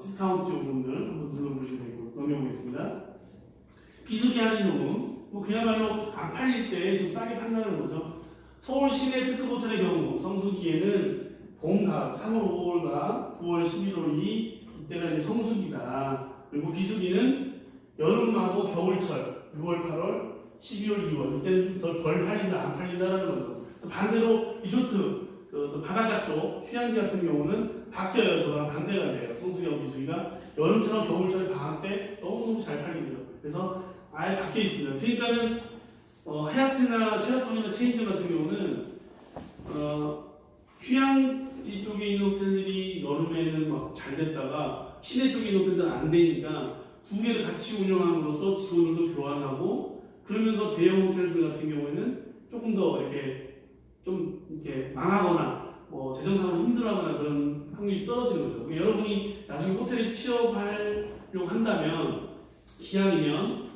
디스카운트 요금들 한번 눌러보시면 되고 넘겨보겠습니다. 비수기 할인 요금, 뭐 그야말로 안 팔릴 때 좀 싸게 판다는 거죠. 서울 시내 특급 호텔의 경우 성수기에는 봄, 가을, 3월, 5월과 9월, 11월이 이때가 이제 성수기다. 그리고 비수기는 여름하고 겨울철 6월, 8월, 12월, 2월 이때는 좀 덜 팔린다, 안 팔린다라는 거죠. 그래서 반대로 리조트, 또 바닷가 쪽 휴양지 같은 경우는 바뀌어요. 저랑 반대가 돼요. 성수기하고 비수기가 여름처럼 겨울철 방학 때 너무너무 잘 팔리죠. 그래서 아예 바뀌어 있습니다. 그러니까는 하얏트나 쉐라톤이나 체인점 같은 경우는 휴양지 쪽에 있는 호텔들이 여름에는 막 잘 됐다가 시내 쪽에 있는 호텔들은 안 되니까 두 개를 같이 운영함으로써 직원들도 교환하고 그러면서 대형 호텔들 같은 경우에는 조금 더 이렇게 좀 이렇게 망하거나 뭐 재정상으로 힘들어하거나 그런 확률이 떨어지는 거죠. 그러니까 여러분이 나중에 호텔에 취업하려고 한다면 기왕이면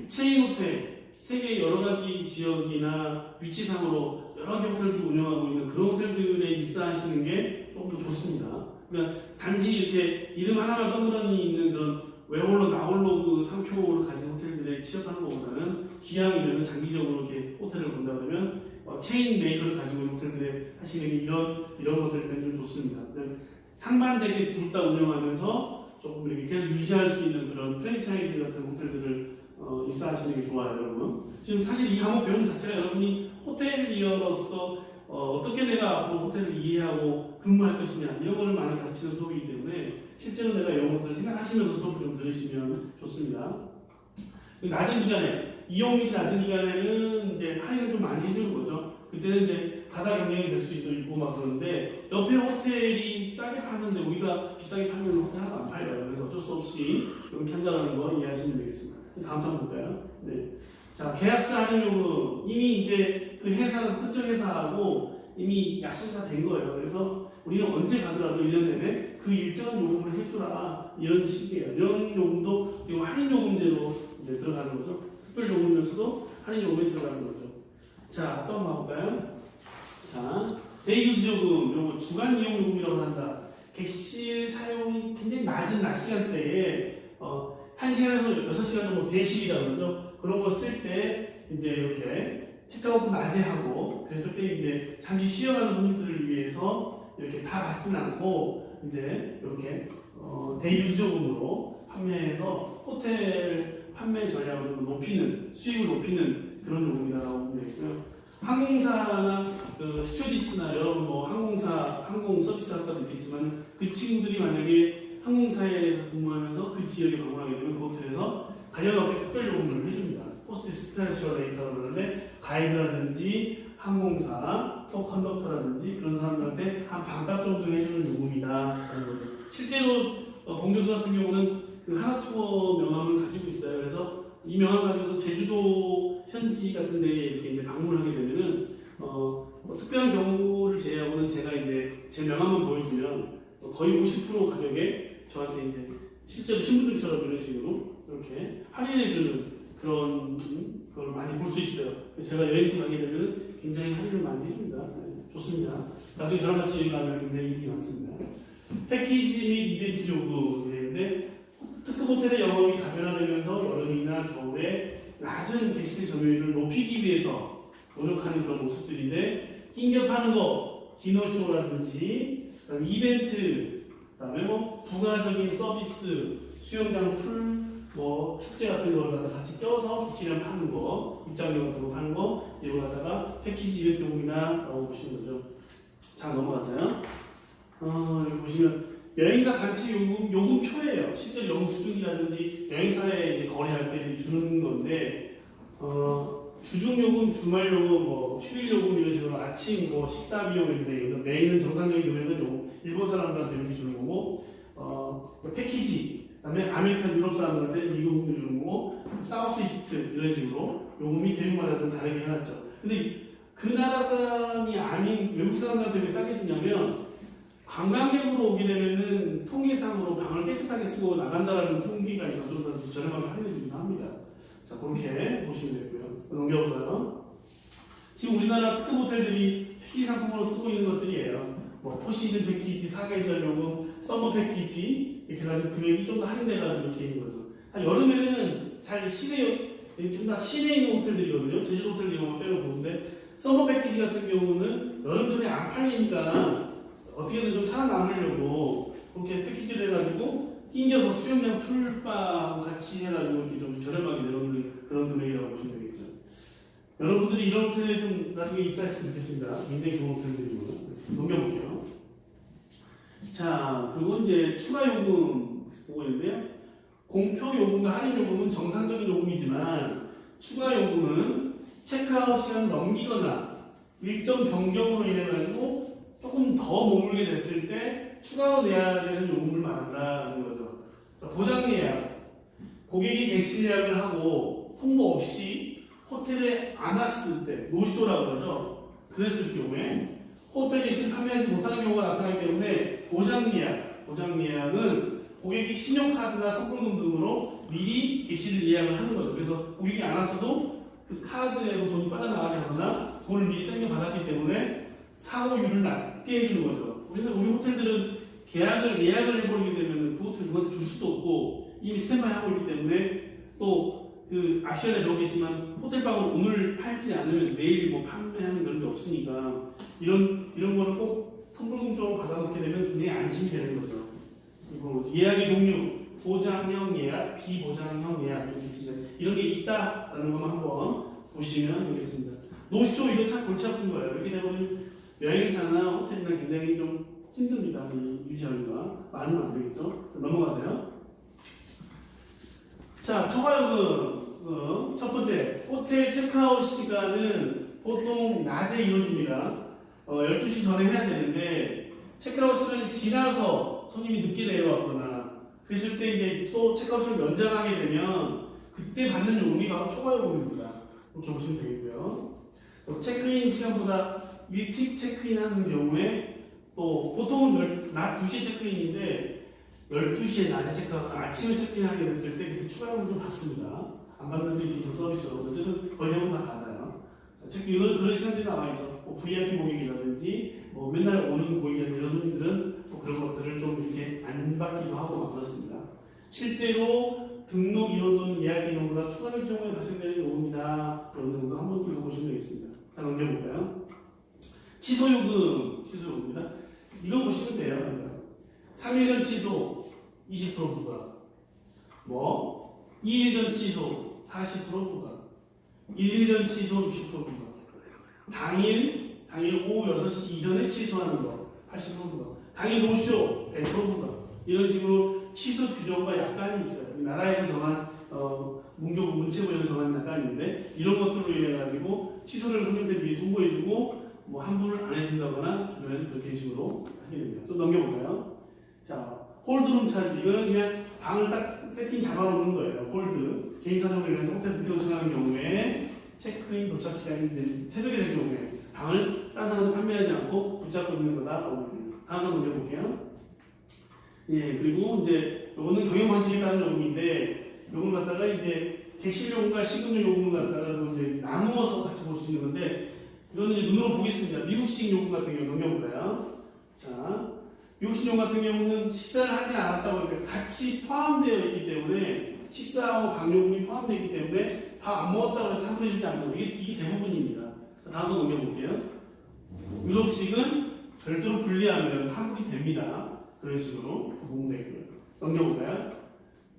체인 호텔 세계 여러 가지 지역이나 위치상으로 여러 가지 호텔들 운영하고 있는 그런 호텔들에 입사하시는 게 조금 더 좋습니다. 그러니까 단지 이렇게 이름 하나만 떠들어니 있는 그런 외홀로 나홀로 그 상표를 가진 호텔들에 취업하는 것보다는 기왕이면 장기적으로 이렇게 호텔을 본다 그러면 체인 메이커를 가지고 있는 호텔들에 하시는 게 이런 것들은 좀 좋습니다. 상반되게 둘 다 운영하면서 조금 이렇게 계속 유지할 수 있는 그런 프랜차이즈 같은 호텔들을 입사하시는 게 좋아요, 여러분. 지금 사실 이 과목 배움 자체가 여러분이 호텔리어로서 어떻게 내가 앞으로 호텔을 이해하고 근무할 것이냐 이런 거를 많이 가르치는 수업이기 때문에 실제로 내가 이런 것들을 생각하시면서 수업을 좀 들으시면 좋습니다. 낮은 기간에 이용률이 낮은 기간에는 이제 할인을 좀 많이 해주는 거죠. 그때는 이제 바다 경영이 될 수도 있고 막 그러는데 옆에 호텔이 싸게 파는데 우리가 비싸게 파면 호텔 하나도 안 팔려요. 그래서 어쩔 수 없이 이렇게 한다는 거 이해하시면 되겠습니다. 다음 장 볼까요? 네. 자, 계약서 할인 요금 이미 이제 그 회사는 특정 회사하고 이미 약속이 다 된 거예요. 그래서 우리는 언제 가더라도 1년 내내 그 일정한 요금을 해주라 이런 식이에요. 이런 요금도 지금 할인 요금제로 이제 들어가는 거죠. 특별 요금이면서도 할인 요금에 들어가는 거죠. 자, 또 한번 볼까요? 자, 데이유즈 요금, 이런 거 주간 이용 요금이라고 한다. 객실 사용이 굉장히 낮은 낮 시간대에 1시간에서 6시간 정도 대실이라고 그러죠. 그런 거 쓸 때 이제 이렇게 체크아웃도 낮에 하고 그랬을 때 이제 잠시 쉬어가는 손님들을 위해서 이렇게 다 받지는 않고 이제 이렇게 데이유즈 요금으로 판매해서 호텔 판매 전략을 좀 높이는 수익을 높이는 그런 요금이라고 보면 되겠고요. 항공사나 스튜어디스나 여러분 뭐 항공 서비스 학과도 있겠지만 그 친구들이 만약에 항공사에서 근무하면서 그 지역에 방문하게 되면 그 호텔에서 관련 업계 특별 요금을 해줍니다. 포스트 스페셜 레이터라고 그러는데 가이드라든지 항공사, 토 컨덕터라든지 그런 사람들한테 한 반값 정도 해주는 요금이다. 실제로 봉 교수 같은 경우는 그 하나투어 명함을 가지고 있어요. 그래서 이 명함 가지고서 제주도 현지 같은 데에 이렇게 이제 방문하게 되면은 특별한 경우를 제외하고는 제가 이제 제 명함만 보여주면 거의 50% 가격에 저한테 이제 실제로 신분증처럼 이런 식으로 이렇게 할인해주는 그런 걸 많이 볼 수 있어요. 제가 여행팀 가게 되면 굉장히 할인을 많이 해줍니다. 네, 좋습니다. 나중에 저랑 같이 여행 가면 굉장히 인기가 많습니다. 패키지 및 이벤트 요금인데 특급 호텔의 영업이 다변화되면서 여름이나 겨울에 낮은 객실 점유율을 높이기 위해서 노력하는 그런 모습들인데, 낑겨 파는 거, 디너쇼라든지, 그다음에 이벤트, 그다음에 뭐 부가적인 서비스, 수영장 풀, 뭐 축제 같은 걸 갖다 같이 껴서 객실이랑 파는 거, 입장료 같은 거 파는 거, 이걸 갖다가 패키지 이벤트 요금이라고 보시는 거죠. 자, 넘어가세요. 여기 보시면 여행사 단체 요금표예요. 실제로 영수증이라든지 여행사에 이제 거래할 때 주는 건데, 주중 요금, 주말 요금, 뭐 휴일 요금 이런 식으로 아침 뭐 식사 비용인데, 메인은 정상적인 금액은 일본 사람들한테 이렇게 주는 거고, 패키지, 그다음에 아메리칸 유럽 사람들한테 이 요금을 주는 거고, 사우스 이스트 이런 식으로 요금이 대륙마다 좀 다르게 해놨죠. 근데 그 나라 사람이 아닌 외국 사람들한테 왜 싸게 주냐면, 관광객으로 오게 되면은 통계상으로 방을 깨끗하게 쓰고 나간다라는 통계가 있어서 좀 더 저렴하게 할인해주기도 합니다. 자, 그렇게 보시면 되고요. 넘겨보세요. 지금 우리나라 특급 호텔들이 패키지 상품으로 쓰고 있는 것들이에요. 뭐 포시즌 패키지, 4계절 요금, 서머 패키지 이렇게 해가지고 금액이 좀 더 할인돼가지고 이렇게 있는 거죠. 여름에는 잘 시내, 지금 다 시내에 있는 호텔들이거든요. 제주도 호텔 이런 거 빼고 보는데, 서머 패키지 같은 경우는 여름철에 안 팔리니까 어떻게든 좀 살아남으려고 그렇게 패키지를 해가지고 낑겨서 수영장 풀바하고 같이 해가지고 이렇게 좀 저렴하게 내놓는 그런 금액이라고 보시면 되겠죠. 여러분들이 이런 호텔에 좀 나중에 입사했으면 좋겠습니다. 굉장히 좋은 호텔들이고. 넘겨볼게요. 자, 그리고 이제 추가 요금 보고 있는데요. 공표 요금과 할인 요금은 정상적인 요금이지만, 추가 요금은 체크아웃 시간 넘기거나 일정 변경으로 인해 가지고 조금 더 머물게 됐을 때 추가로 내야 되는 요금을 말한다는 거죠. 보장 예약, 고객이 객실 예약을 하고 통보 없이 호텔에 안 왔을 때 노쇼라고 하죠. 그랬을 경우에 호텔 객실 판매하지 못하는 경우가 나타나기 때문에 보장 예약은 고객이 신용카드나 선불금 등으로 미리 객실을 예약을 하는 거죠. 그래서 고객이 안 왔어도 그 카드에서 돈이 빠져나가게 하거나 돈을 미리 땡겨 받았기 때문에 사고율을 낮게 해주는 거죠. 우리 호텔들은 예약을 해버리게 되면 그 호텔 누구한테 줄 수도 없고 이미 스탠바이 하고 있기 때문에, 또 그 아시아에 배우겠지만 호텔방을 오늘 팔지 않으면 내일 뭐 판매하는 그런 게 없으니까 이런 거를 꼭 선불금 쪽으로 받아놓게 되면 굉장히 안심이 되는 거죠. 그리고 예약의 종류, 보장형 예약, 비보장형 예약 이렇게 있습니다. 이런 게 있다라는 것만 한번 보시면 되겠습니다. 노쇼 이거 참 골치 아픈 거예요. 이렇게 되면 여행사나 호텔이나 굉장히 좀 힘듭니다. 유지하기가 많으면 안 되겠죠. 넘어가세요. 자, 초과요금. 첫 번째, 호텔 체크아웃 시간은 보통 낮에 이루어집니다. 12시 전에 해야 되는데, 체크아웃 시간이 지나서 손님이 늦게 내려왔거나 그랬을 때 이제 또 체크아웃 시간을 연장하게 되면 그때 받는 요금이 바로 초과요금입니다. 이렇게 보시면 되겠고요. 또 체크인 시간보다 일찍 체크인하는 경우에 또 보통은 낮 2시에 체크인인데 12시에 낮에 체크하거나 아침에 체크인하게 됐을 때 그때 추가요금 좀 받습니다. 안 받는 분들이 좀 서비스로 어쨌든 거의 대부분 다 받아요. 이건 그런 시간들이 나와있죠. 뭐 VIP 고객이라든지 뭐 맨날 오는 고객이라든지 이런 손님들은 또 그런 것들을 좀 이렇게 안 받기도 하고 막 그렇습니다. 실제로 등록 인원 또는 예약 인원보다 추가될 경우에 발생되는 요금이다. 그런 것도 한번 읽어보시면 되겠습니다. 자, 넘겨볼까요? 취소요금입니다. 이거 보시면 돼요. 3일 전 취소 20% 부과, 뭐 2일 전 취소 40% 부과, 1일 전 취소 60% 부과, 당일 오후 6시 이전에 취소하는 거 80% 부과, 당일 노쇼 100% 부과, 이런 식으로 취소 규정과 약간이 있어요. 나라에서 정한 문체부에서 정한 약간이 있는데, 이런 것들로 인해 가지고 취소를 손님들 미리 통보해주고 뭐 환불을 안 해준다거나 주변에서 그렇게 식으로 하게 됩니다. 좀 넘겨볼까요? 자, 홀드룸 차지. 이거는 그냥 방을 딱 세팅 잡아놓는 거예요. 홀드. 개인 사정을 위해서 호텔 늦게 도착하는 경우에 체크인 도착 시간이 새벽에 될 경우에 방을 다른 사람한테 판매하지 않고 붙잡고 있는 거다. 다음 한번 넘겨볼게요. 예, 그리고 이제 요거는 경영 방식에 따른 요금인데, 요금 갖다가 이제 객실 요금과 식음료 요금을 갖다가 이제 나누어서 같이 볼 수 있는 건데, 이거는 이제 눈으로 보겠습니다. 미국식 요금 같은 경우 넘겨볼까요? 자, 미국식 요금 같은 경우는 식사를 하지 않았다고 같이 포함되어 있기 때문에, 식사하고 방요금이 포함되어 있기 때문에 밥 안 먹었다고 해서 환불해주지 않는 거 이게 대부분입니다. 다음 거 넘겨볼게요. 유럽식은 별도로 분리하면 환불이 됩니다. 그런 식으로 보면 되고요. 넘겨볼까요?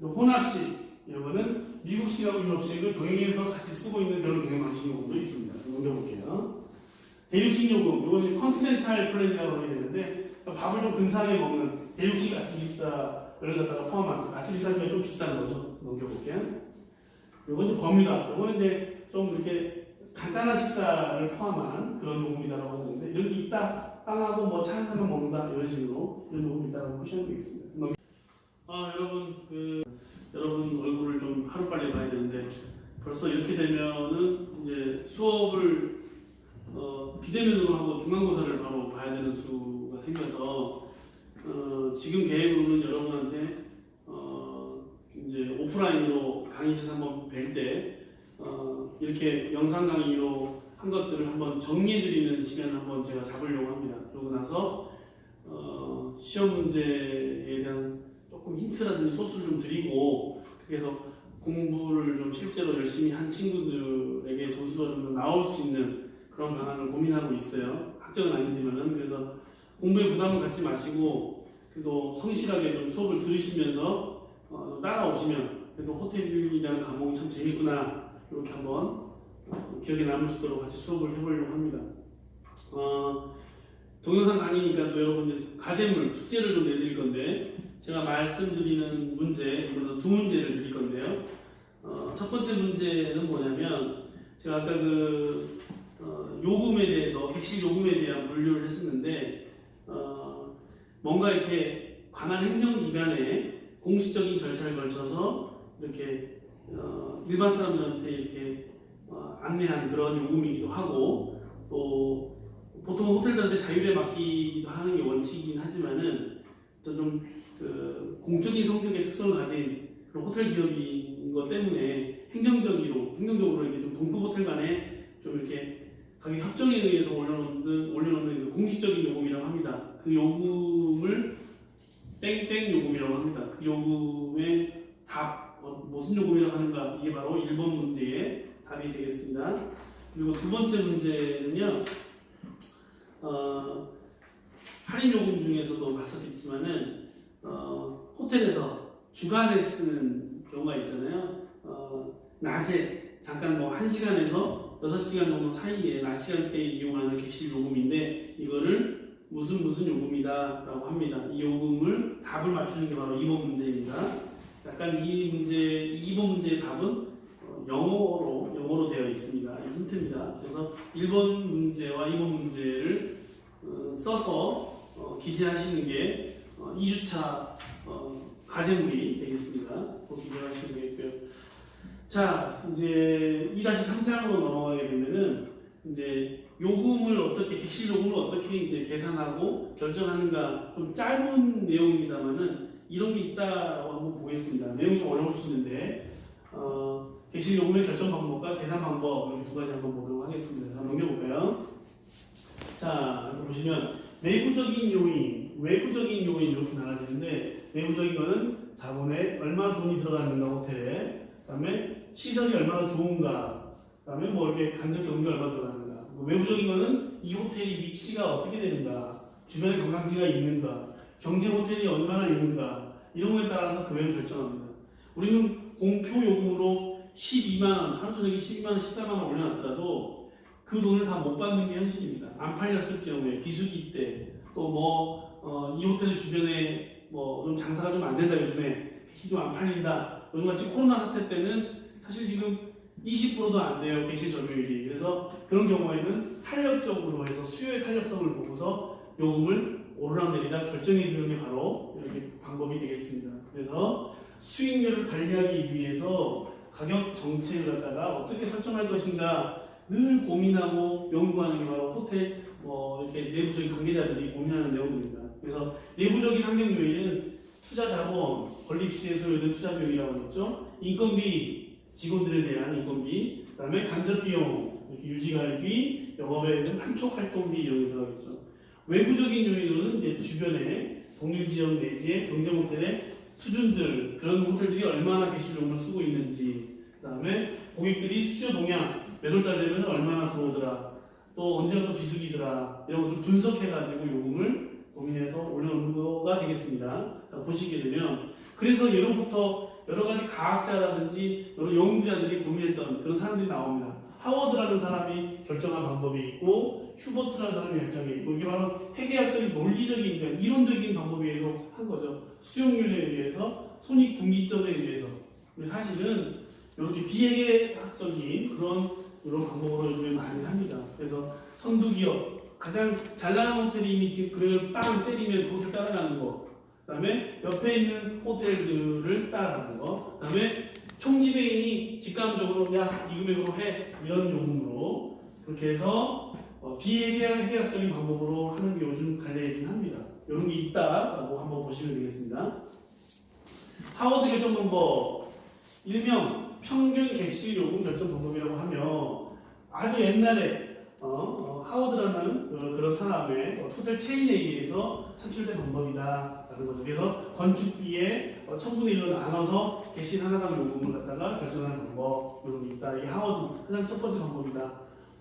혼합식 이런 거는 미국식하고 유럽식을 병행해서 같이 쓰고 있는 그런 경영 방식의 경우도 있습니다. 넘겨볼게요. 대륙식 요금, 이거는 컨티넨탈 플랜이라고 하게 되는데 밥을 좀 근사하게 먹는 대륙식 아침 식사를 갖다가 포함한 아침 식사가 좀 비싼 거죠. 넘겨볼게요. 이건 이제 버뮤다. 이거는 이제 좀 이렇게 간단한 식사를 포함한 그런 요금이다라고 하는데 이런 게 있다. 빵하고 뭐 차 한 잔만 먹는다 이런 식으로 이런 요금이 있다라고 보시면 되겠습니다. 여러분 얼굴을 좀 하루빨리 봐야 되는데 벌써 이렇게 되면은 이제 수업을 비대면으로 하고 중간고사를 바로 봐야 되는 수가 생겨서 지금 계획으로는 여러분한테 이제 오프라인으로 강의실에서 한번 뵐 때 이렇게 영상 강의로 한 것들을 한번 정리해드리는 시간을 한번 제가 잡으려고 합니다. 그러고 나서 시험 문제에 대한 조금 힌트라든지 소스를 좀 드리고 그래서 공부를 좀 실제로 열심히 한 친구들에게 점수가 좀 나올 수 있는 그런 방안을 고민하고 있어요. 학점은 아니지만은 그래서 공부에 부담을 갖지 마시고 그래도 성실하게 좀 수업을 들으시면서 따라오시면 그래도 호텔이라는 과목이 참 재밌구나 이렇게 한번 기억에 남을 수 있도록 같이 수업을 해보려고 합니다. 동영상 강의니까 또 여러분 이제 과제물 숙제를 좀 내드릴 건데 제가 말씀드리는 문제 이번에 두 문제를 드릴 건데요. 첫 번째 문제는 뭐냐면 제가 아까 요금에 대해서 객실 요금에 대한 분류를 했었는데 뭔가 이렇게 관할 행정기관에 공식적인 절차를 걸쳐서 이렇게 일반 사람들한테 이렇게 안내한 그런 요금이기도 하고 또 보통 호텔들한테 자율에 맡기기도 하는 게 원칙이긴 하지만은 좀 공적인 성격의 특성을 가진 그런 호텔 기업인 것 때문에 행정적으로 이렇게 좀 동급 호텔 간에 좀 이렇게 가격 협정에 의해서 올려놓는 그 공식적인 요금이라고 합니다. 그 요금을 땡땡 요금이라고 합니다. 그 요금의 답 무슨 요금이라고 하는가 이게 바로 1번 문제의 답이 되겠습니다. 그리고 두 번째 문제는요. 할인 요금 중에서도 봤었겠지만은 호텔에서 주간에 쓰는 경우가 있잖아요. 낮에 잠깐 뭐 1시간에서 6시간 정도 사이에 낮 시간대에 이용하는 객실 요금인데 이거를 무슨 요금이다 라고 합니다. 이 요금을 답을 맞추는 게 바로 2번 문제입니다. 약간 2번 문제의 답은 영어로 되어 있습니다. 이 힌트입니다. 그래서 1번 문제와 2번 문제를 써서 기재하시는 게 2주차 과제물이 되겠습니다. 그렇게 기재하시면 되겠고요. 자, 이제 2-3장으로 넘어가게 되면은 이제 객실 요금을 어떻게 이제 계산하고 결정하는가 좀 짧은 내용입니다만은 이런 게 있다고 한번 보겠습니다. 내용이 좀 어려울 수 있는데 객실 요금의 결정 방법과 계산 방법 이렇게 두 가지 한번 보도록 하겠습니다. 자, 넘겨볼까요? 자, 보시면 내부적인 요인, 외부적인 요인 이렇게 나눠지는데 내부적인 거는 자본에 얼마 돈이 들어가는가 호텔에 그다음에 시설이 얼마나 좋은가 그다음에 뭐 이렇게 간접 경비가 얼마 들어가는가 외부적인 거는 이 호텔이 위치가 어떻게 되는가 주변에 관광지가 있는가 경제 호텔이 얼마나 있는가 이런 거에 따라서 금액을 결정합니다. 우리는 공표 요금으로 12만 원, 하루 저녁에 12만 원, 14만 원 올려놨더라도 그 돈을 다 못 받는 게 현실입니다. 안 팔렸을 경우에 비수기 때 또 이 호텔 주변에 좀 장사가 좀 안 된다 요즘에 객실 좀 안 팔린다 요즘같이 코로나 사태 때는 사실 지금 20%도 안 돼요 객실 점유율이. 그래서 그런 경우에는 탄력적으로 해서 수요의 탄력성을 보고서 요금을 오르락내리락 결정해 주는 게 바로 이렇게 방법이 되겠습니다. 그래서 수익률을 관리하기 위해서 가격 정책을 갖다가 어떻게 설정할 것인가 늘 고민하고 연구하는 게 바로 호텔 이렇게 내부적인 관계자들이 고민하는 내용입니다. 그래서 내부적인 환경 요인은 투자 자본, 건립 시에 소요된 투자 비용이라고 했죠. 인건비, 직원들에 대한 인건비, 그다음에 간접 비용, 유지 관리비, 영업에 대한 판촉 활동비 이런 게 들어가겠죠. 외부적인 요인으로는 이제 주변에 동일 지역 내지의 경쟁 호텔의 수준들, 그런 호텔들이 얼마나 객실 요금을 쓰고 있는지, 그다음에 고객들이 수요 동향 몇 월 달 되면 얼마나 들어오더라, 또 언제가 또 비수기더라, 이런 것들 분석해가지고 요금을 고민해서 올려놓는 거가 되겠습니다. 자, 보시게 되면 그래서 예로부터 여러 가지 과학자라든지 여러 연구자들이 고민했던 그런 사람들이 나옵니다. 하워드라는 사람이 결정한 방법이 있고 휴버트라는 사람이 결정이 있고, 이게 바로 회계학적인 논리적인 그러니까 이론적인 방법에 의해서 한 거죠. 수용률에 의해서, 손익분기점에 의해서. 근데 사실은 이렇게 비회계학적인 그런 방법으로 요즘에 많이 합니다. 그래서 선두기업, 가장 잘 나가는 호텔이 이미 그걸 빵 때리면 그것을 따라가는 거, 그 다음에 옆에 있는 호텔들을 따라가는 거, 그 다음에 총지배인이 직감적으로 야 이 금액으로 해, 이런 요금으로 그렇게 해서 비회계학적인 방법으로 하는 게 요즘 관례이긴 합니다. 이런 게 있다라고 한번 보시면 되겠습니다. 하워드 결정 방법, 일명 평균 객실 요금 결정 방법이라고 하면 아주 옛날에 하워드라는 그런 사람의 호텔 체인에 의해서 산출된 방법이다라는 거죠. 그래서 건축비의 1000분의 1로 나눠서 객실 하나당 요금을 갖다가 결정하는 방법, 이런 게 있다. 이게 하워드 가장 첫 번째 방법이다.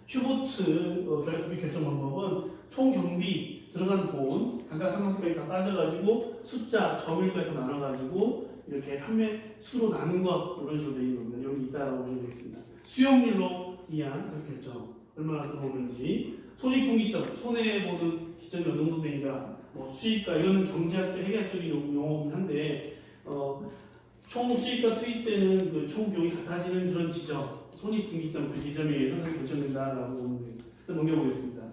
휴보트 결정 방법은 총 경비 들어간 돈 각각 상품에 다 따져가지고 숫자 점유율까지 나눠가지고 이렇게 판매 수로 나눈 것, 이런 식으로 되어 있는 겁니다. 여기 있다라고 보시면 되겠습니다. 수용률로 이한 결정, 얼마나 들어오는지, 손익분기점, 손해보는 기점이 어느 정도 되니까 수익과, 이건 경제학적, 회계학적인 용어긴 한데 총 수익과 투입되는 그 총 비용이 같아지는 그런 지점, 손익분기점, 그 지점에 의해서 결정된다라고 보면 됩니다. 넘겨보겠습니다.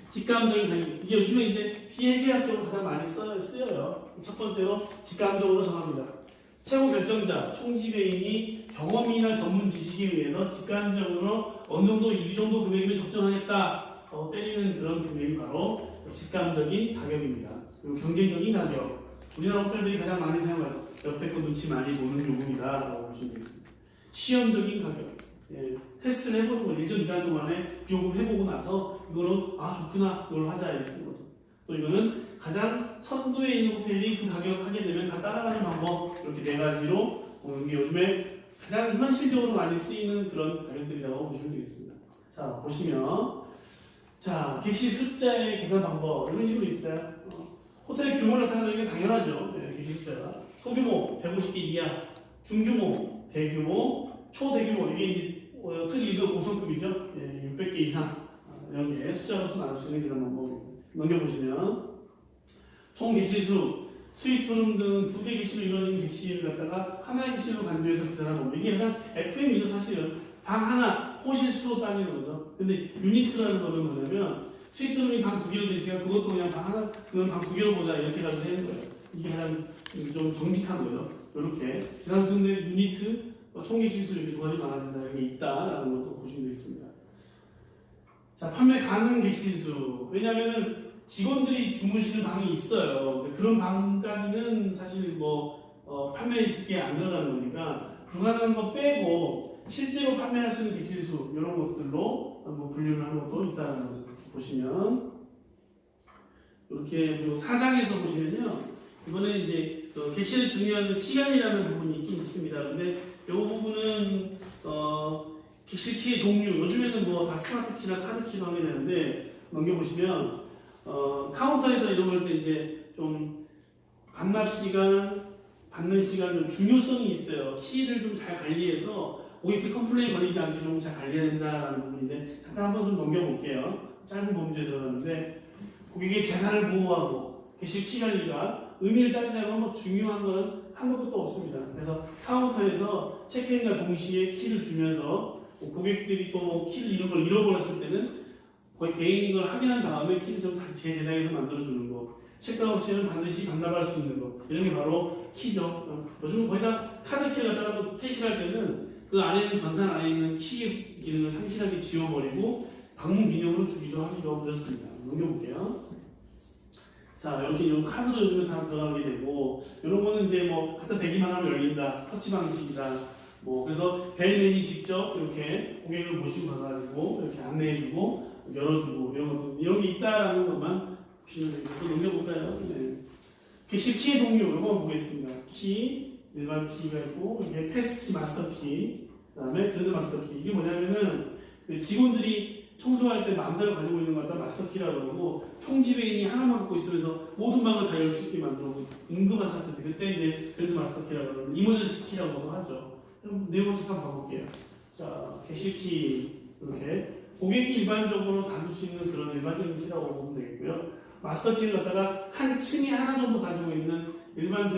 직감적인 가격, 이게 요즘에 이제 비회계학적으로 가장 많이 쓰여요. 첫 번째로 직감적으로 정합니다. 최고 결정자, 총지배인이 경험이나 전문 지식에 의해서 직감적으로 어느 정도 이 정도 금액이면 적정하겠다 때리는 그런 금액이 바로 직감적인 가격입니다. 그리고 경쟁적인 가격, 우리나라 호텔들이 가장 많이 사용하죠. 옆에 거 눈치 많이 보는 요금이다라고 보시면 되겠습니다. 시험적인 가격, 테스트를 해보는 거, 일정 기간 동안에 그 요금 해보고 나서 이거는 좋구나, 이걸 하자, 이렇게 하는 거죠. 또 이거는 가장 선두에 있는 호텔이 그 가격 하게 되면 다 따라가는 방법, 이렇게 네 가지로 이게 요즘에 가장 현실적으로 많이 쓰이는 그런 가격들이라고 보시면 되겠습니다. 자, 보시면 객실 숫자의 계산 방법, 이런 식으로 있어요. 호텔의 규모를 나타내는 게 당연하죠. 객실 숫자가 소규모 150개 이하, 중규모, 대규모, 초대규모, 이게 이제 특히 1급 5성급이죠. 600개 이상 여기에 숫자로서 나눌 수 있는 그런 방법입니다. 넘겨보시면 총 객실수, 스위트 룸 등 2개 객실로 이루어진 객실을 갖다가 하나의 객실로 간주해서 계산하는 겁니다. 이게 그냥 FM이죠. 사실은 방 하나 호실 수로 따지는 거죠. 근데 유니트라는 거는 뭐냐면 스위트 룸이 방 2개로 돼 있으니까 그것도 그냥 방 하나, 그건 방 2개로 보자, 이렇게 해가지고 되는 거예요. 이게 가장 좀 정직한 거죠. 이렇게 계산수인데 유니트, 총 객실수 이렇게 두 가지 많아진다는 게 있다라는 것도 보시면 되겠습니다. 자, 판매 가능 객실수, 왜냐면은 직원들이 주무시는 방이 있어요. 그런 방까지는 사실 판매 집계에 안 들어가는 거니까 불가능한 거 빼고 실제로 판매할 수 있는 객실수, 이런 것들로 분류를 하는 것도 있다는 거죠. 보시면 이렇게 사장에서 보시면요, 이번에 이제 객실의 중요한 키관리라는 부분이 있긴 있습니다. 근데 이 부분은 객실 키의 종류, 요즘에는 다 스마트 키나 카드 키로 하게 되는데, 넘겨보시면 카운터에서 이런 걸 때 이제 좀 반납 시간, 받는 시간 좀 중요성이 있어요. 키를 좀 잘 관리해서 고객들 컴플레인 걸리지 않게 좀 잘 관리해야 된다는 부분인데, 잠깐 한번 좀 넘겨볼게요. 짧은 범주에 들어가는데, 고객의 재산을 보호하고 객실 키 관리가 의미를 따지자면 중요한 거는 한도 끝도 없습니다. 그래서 카운터에서 체크인과 동시에 키를 주면서 고객들이 또 키를 이런 걸 잃어버렸을 때는 거의 개인인 걸 확인한 다음에 키를 좀 다시 재제작해서 만들어주는 거, 체크아웃 시에는 반드시 반납할 수 있는 거, 이런 게 바로 키죠. 요즘은 거의 다 카드 키를 갖다가 또 퇴실할 때는 그 안에 있는 전산 안에 있는 키 기능을 상실하게 지워버리고 방문 기념으로 주기도 하기도 그렇습니다. 넘겨볼게요. 자, 이렇게 이런 카드로 요즘에 다 들어가게 되고, 이런 거는 이제 갖다 대기만 하면 열린다, 터치 방식이다. 그래서 벨맨이 직접 이렇게 고객을 모시고 가가지고 이렇게 안내해주고 열어주고 이런 게 있다라는 것만 보시면 되겠습니다. 또 넘겨볼까요? 네. 객실 키의 종류, 이거 보겠습니다. 키, 일반 키가 있고, 이게 패스키, 마스터 키, 그다음에 그래도 마스터키. 이게 뭐냐면은 그 직원들이 청소할 때 마음대로 가지고 있는 걸 갖다 마스터키라고 그러고 총지배인이 하나만 갖고 있으면서 모든 방을 다 열 수 있게 만들고 응급한 사태 때 그때 이제 그래도 마스터키라고 그러고 이머전시 키라고도 하죠. 그럼 내용 잠깐 봐볼게요. 자, 게시키 이렇게 고객이 일반적으로 다룰 수 있는 그런 일반적인 키라고 보면 되겠고요. 마스터키를 갖다가 한 층에 하나 정도 가지고 있는 일반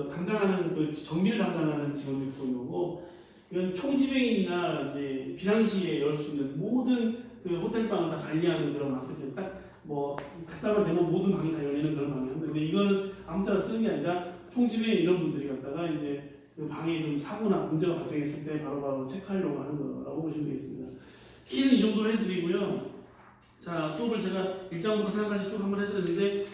담당하는 정비를 담당하는 직원들이 보는 거고, 이건 총지배인이나 이제 비상시에 열 수 있는 모든 그 호텔방을 다 관리하는 그런 마스터키, 딱뭐 갖다만 대면 모든 방이 다 열리는 그런 방이에요. 근데 이거는 아무 때나 쓰는 게 아니라 총지배인 이런 분들이 갖다가 이제 그 방에 좀 사고나 문제가 발생했을 때 바로바로 체크하려고 하는 거라고 보시면 되겠습니다. 키는 이 정도로 해드리고요. 자, 수업을 제가 1장부터 4장까지 쭉 한번 해드렸는데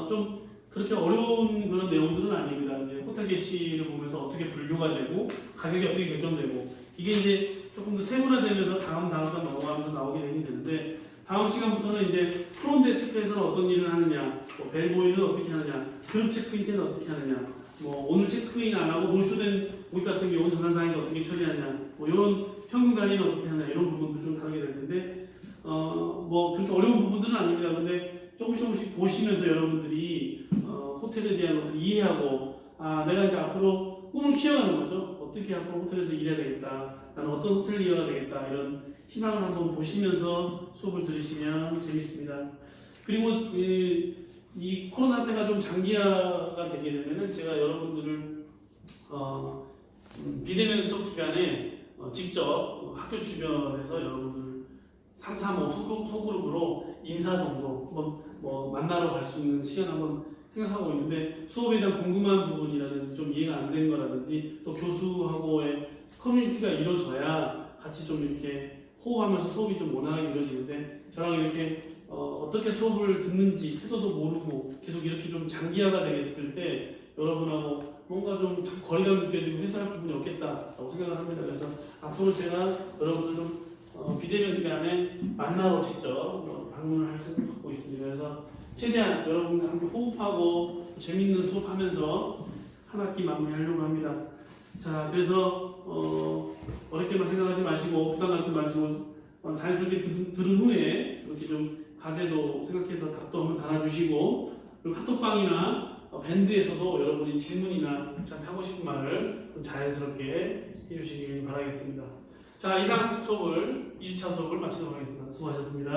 좀 그렇게 어려운 그런 내용들은 아닙니다. 이제 호텔 게시를 보면서 어떻게 분류가 되고 가격이 어떻게 결정되고 이게 이제 조금 더 세분화되면서 다음 넘어가면서 나오게 되는데, 다음 시간부터는 이제 프론데스크에서는 어떤 일을 하느냐, 뭐 벨보이는 어떻게 하느냐, 그룹 체크인 때는 어떻게 하느냐, 뭐 오늘 체크인 안 하고 노쇼된 고객 같은 경우는 전산상에서 어떻게 처리하느냐, 뭐 이런 현금 관리는 어떻게 하느냐, 이런 부분도 좀 다루게 될 텐데 뭐 그렇게 어려운 부분들은 아닙니다. 근데 조금씩 보시면서 여러분들이 호텔에 대한 것들을 이해하고, 내가 이제 앞으로 꿈을 키워가는 거죠. 어떻게 앞으로 호텔에서 일해야 되겠다, 나는 어떤 호텔리어가 되겠다, 이런 희망을 한번 보시면서 수업을 들으시면 재밌습니다. 그리고 이 코로나 때가 좀 장기화가 되게 되면은 제가 여러분들을 비대면 수업 기간에 직접 학교 주변에서 여러분들 3, 4, 뭐 소그룹으로 인사 정도 한번 뭐 만나러 갈 수 있는 시간 한번 생각하고 있는데, 수업에 대한 궁금한 부분이라든지 좀 이해가 안 된 거라든지 또 교수하고의 커뮤니티가 이루어져야 같이 좀 이렇게 호흡하면서 수업이 좀 원활하게 이루어지는데, 저랑 이렇게 어떻게 수업을 듣는지 태도도 모르고 계속 이렇게 좀 장기화가 되겠을 때 여러분하고 뭔가 좀 거리감 느껴지고 해소할 부분이 없겠다라고 생각을 합니다. 그래서 앞으로 제가 여러분들 좀 비대면 기간에 만나러 직접 방문을 할 생각 갖고 있습니다. 그래서 최대한 여러분과 함께 호흡하고 재밌는 수업하면서 한 학기 마무리하려고 합니다. 자, 그래서 어렵게만 생각하지 마시고 부담 갖지 마시고 자연스럽게 들은 후에 이렇게 좀 과제도 생각해서 답도 한번 달아주시고, 그리고 카톡방이나 밴드에서도 여러분이 질문이나 저한테 하고 싶은 말을 좀 자연스럽게 해주시길 바라겠습니다. 자, 이상 수업을 2주차 수업을 마치도록 하겠습니다. 수고하셨습니다.